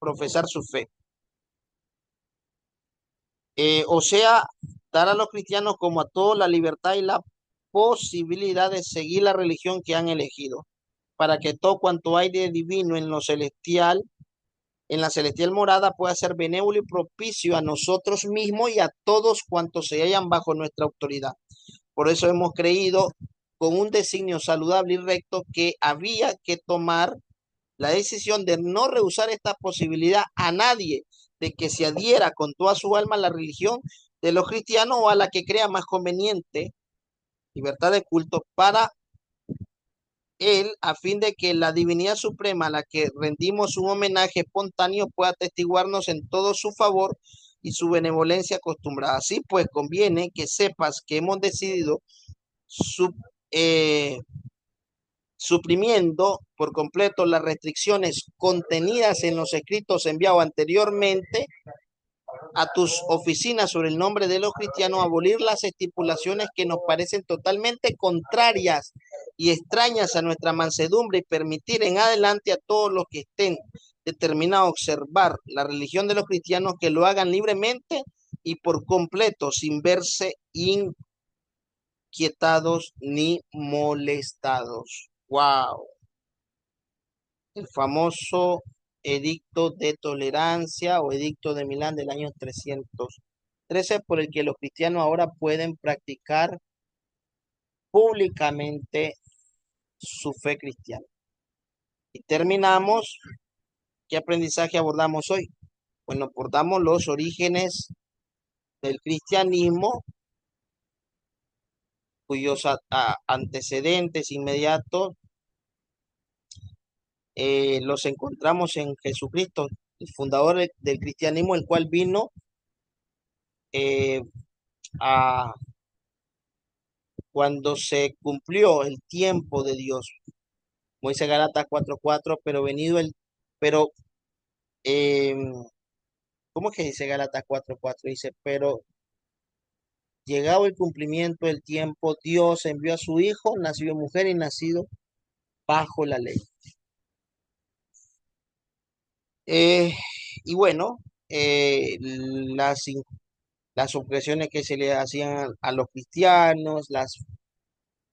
profesar su fe. O sea, dar a los cristianos como a todos la libertad y la posibilidad de seguir la religión que han elegido, para que todo cuanto hay de divino en lo celestial, en la celestial morada, pueda ser benévolo y propicio a nosotros mismos y a todos cuantos se hallan bajo nuestra autoridad. Por eso hemos creído con un designio saludable y recto que había que tomar la decisión de no rehusar esta posibilidad a nadie de que se adhiera con toda su alma a la religión de los cristianos o a la que crea más conveniente, libertad de culto, para él, a fin de que la divinidad suprema a la que rendimos un homenaje espontáneo pueda atestiguarnos en todo su favor y su benevolencia acostumbrada. Así pues, conviene que sepas que hemos decidido su, eh, suprimiendo por completo las restricciones contenidas en los escritos enviados anteriormente a tus oficinas sobre el nombre de los cristianos, abolir las estipulaciones que nos parecen totalmente contrarias y extrañas a nuestra mansedumbre y permitir en adelante a todos los que estén determinados a observar la religión de los cristianos que lo hagan libremente y por completo sin verse inquietados ni molestados. Wow. El famoso Edicto de Tolerancia o Edicto de Milán del año 313, por el que los cristianos ahora pueden practicar públicamente su fe cristiana. Y terminamos. ¿Qué aprendizaje abordamos hoy? Bueno, abordamos los orígenes del cristianismo, cuyos antecedentes inmediatos los encontramos en Jesucristo, el fundador del cristianismo, el cual vino eh, a cuando se cumplió el tiempo de Dios, como dice Gálatas 4:4, pero, eh, ¿cómo es que dice Gálatas 4:4? Dice, pero llegado el cumplimiento del tiempo, Dios envió a su Hijo, nacido de mujer y nacido bajo la ley. Eh, y bueno, las objeciones que se le hacían a los cristianos, las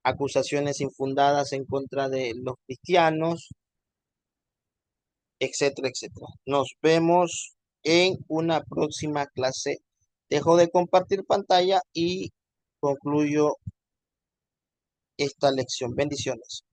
acusaciones infundadas en contra de los cristianos, etcétera, etcétera. Nos vemos en una próxima clase. Dejo de compartir pantalla y concluyo esta lección. Bendiciones.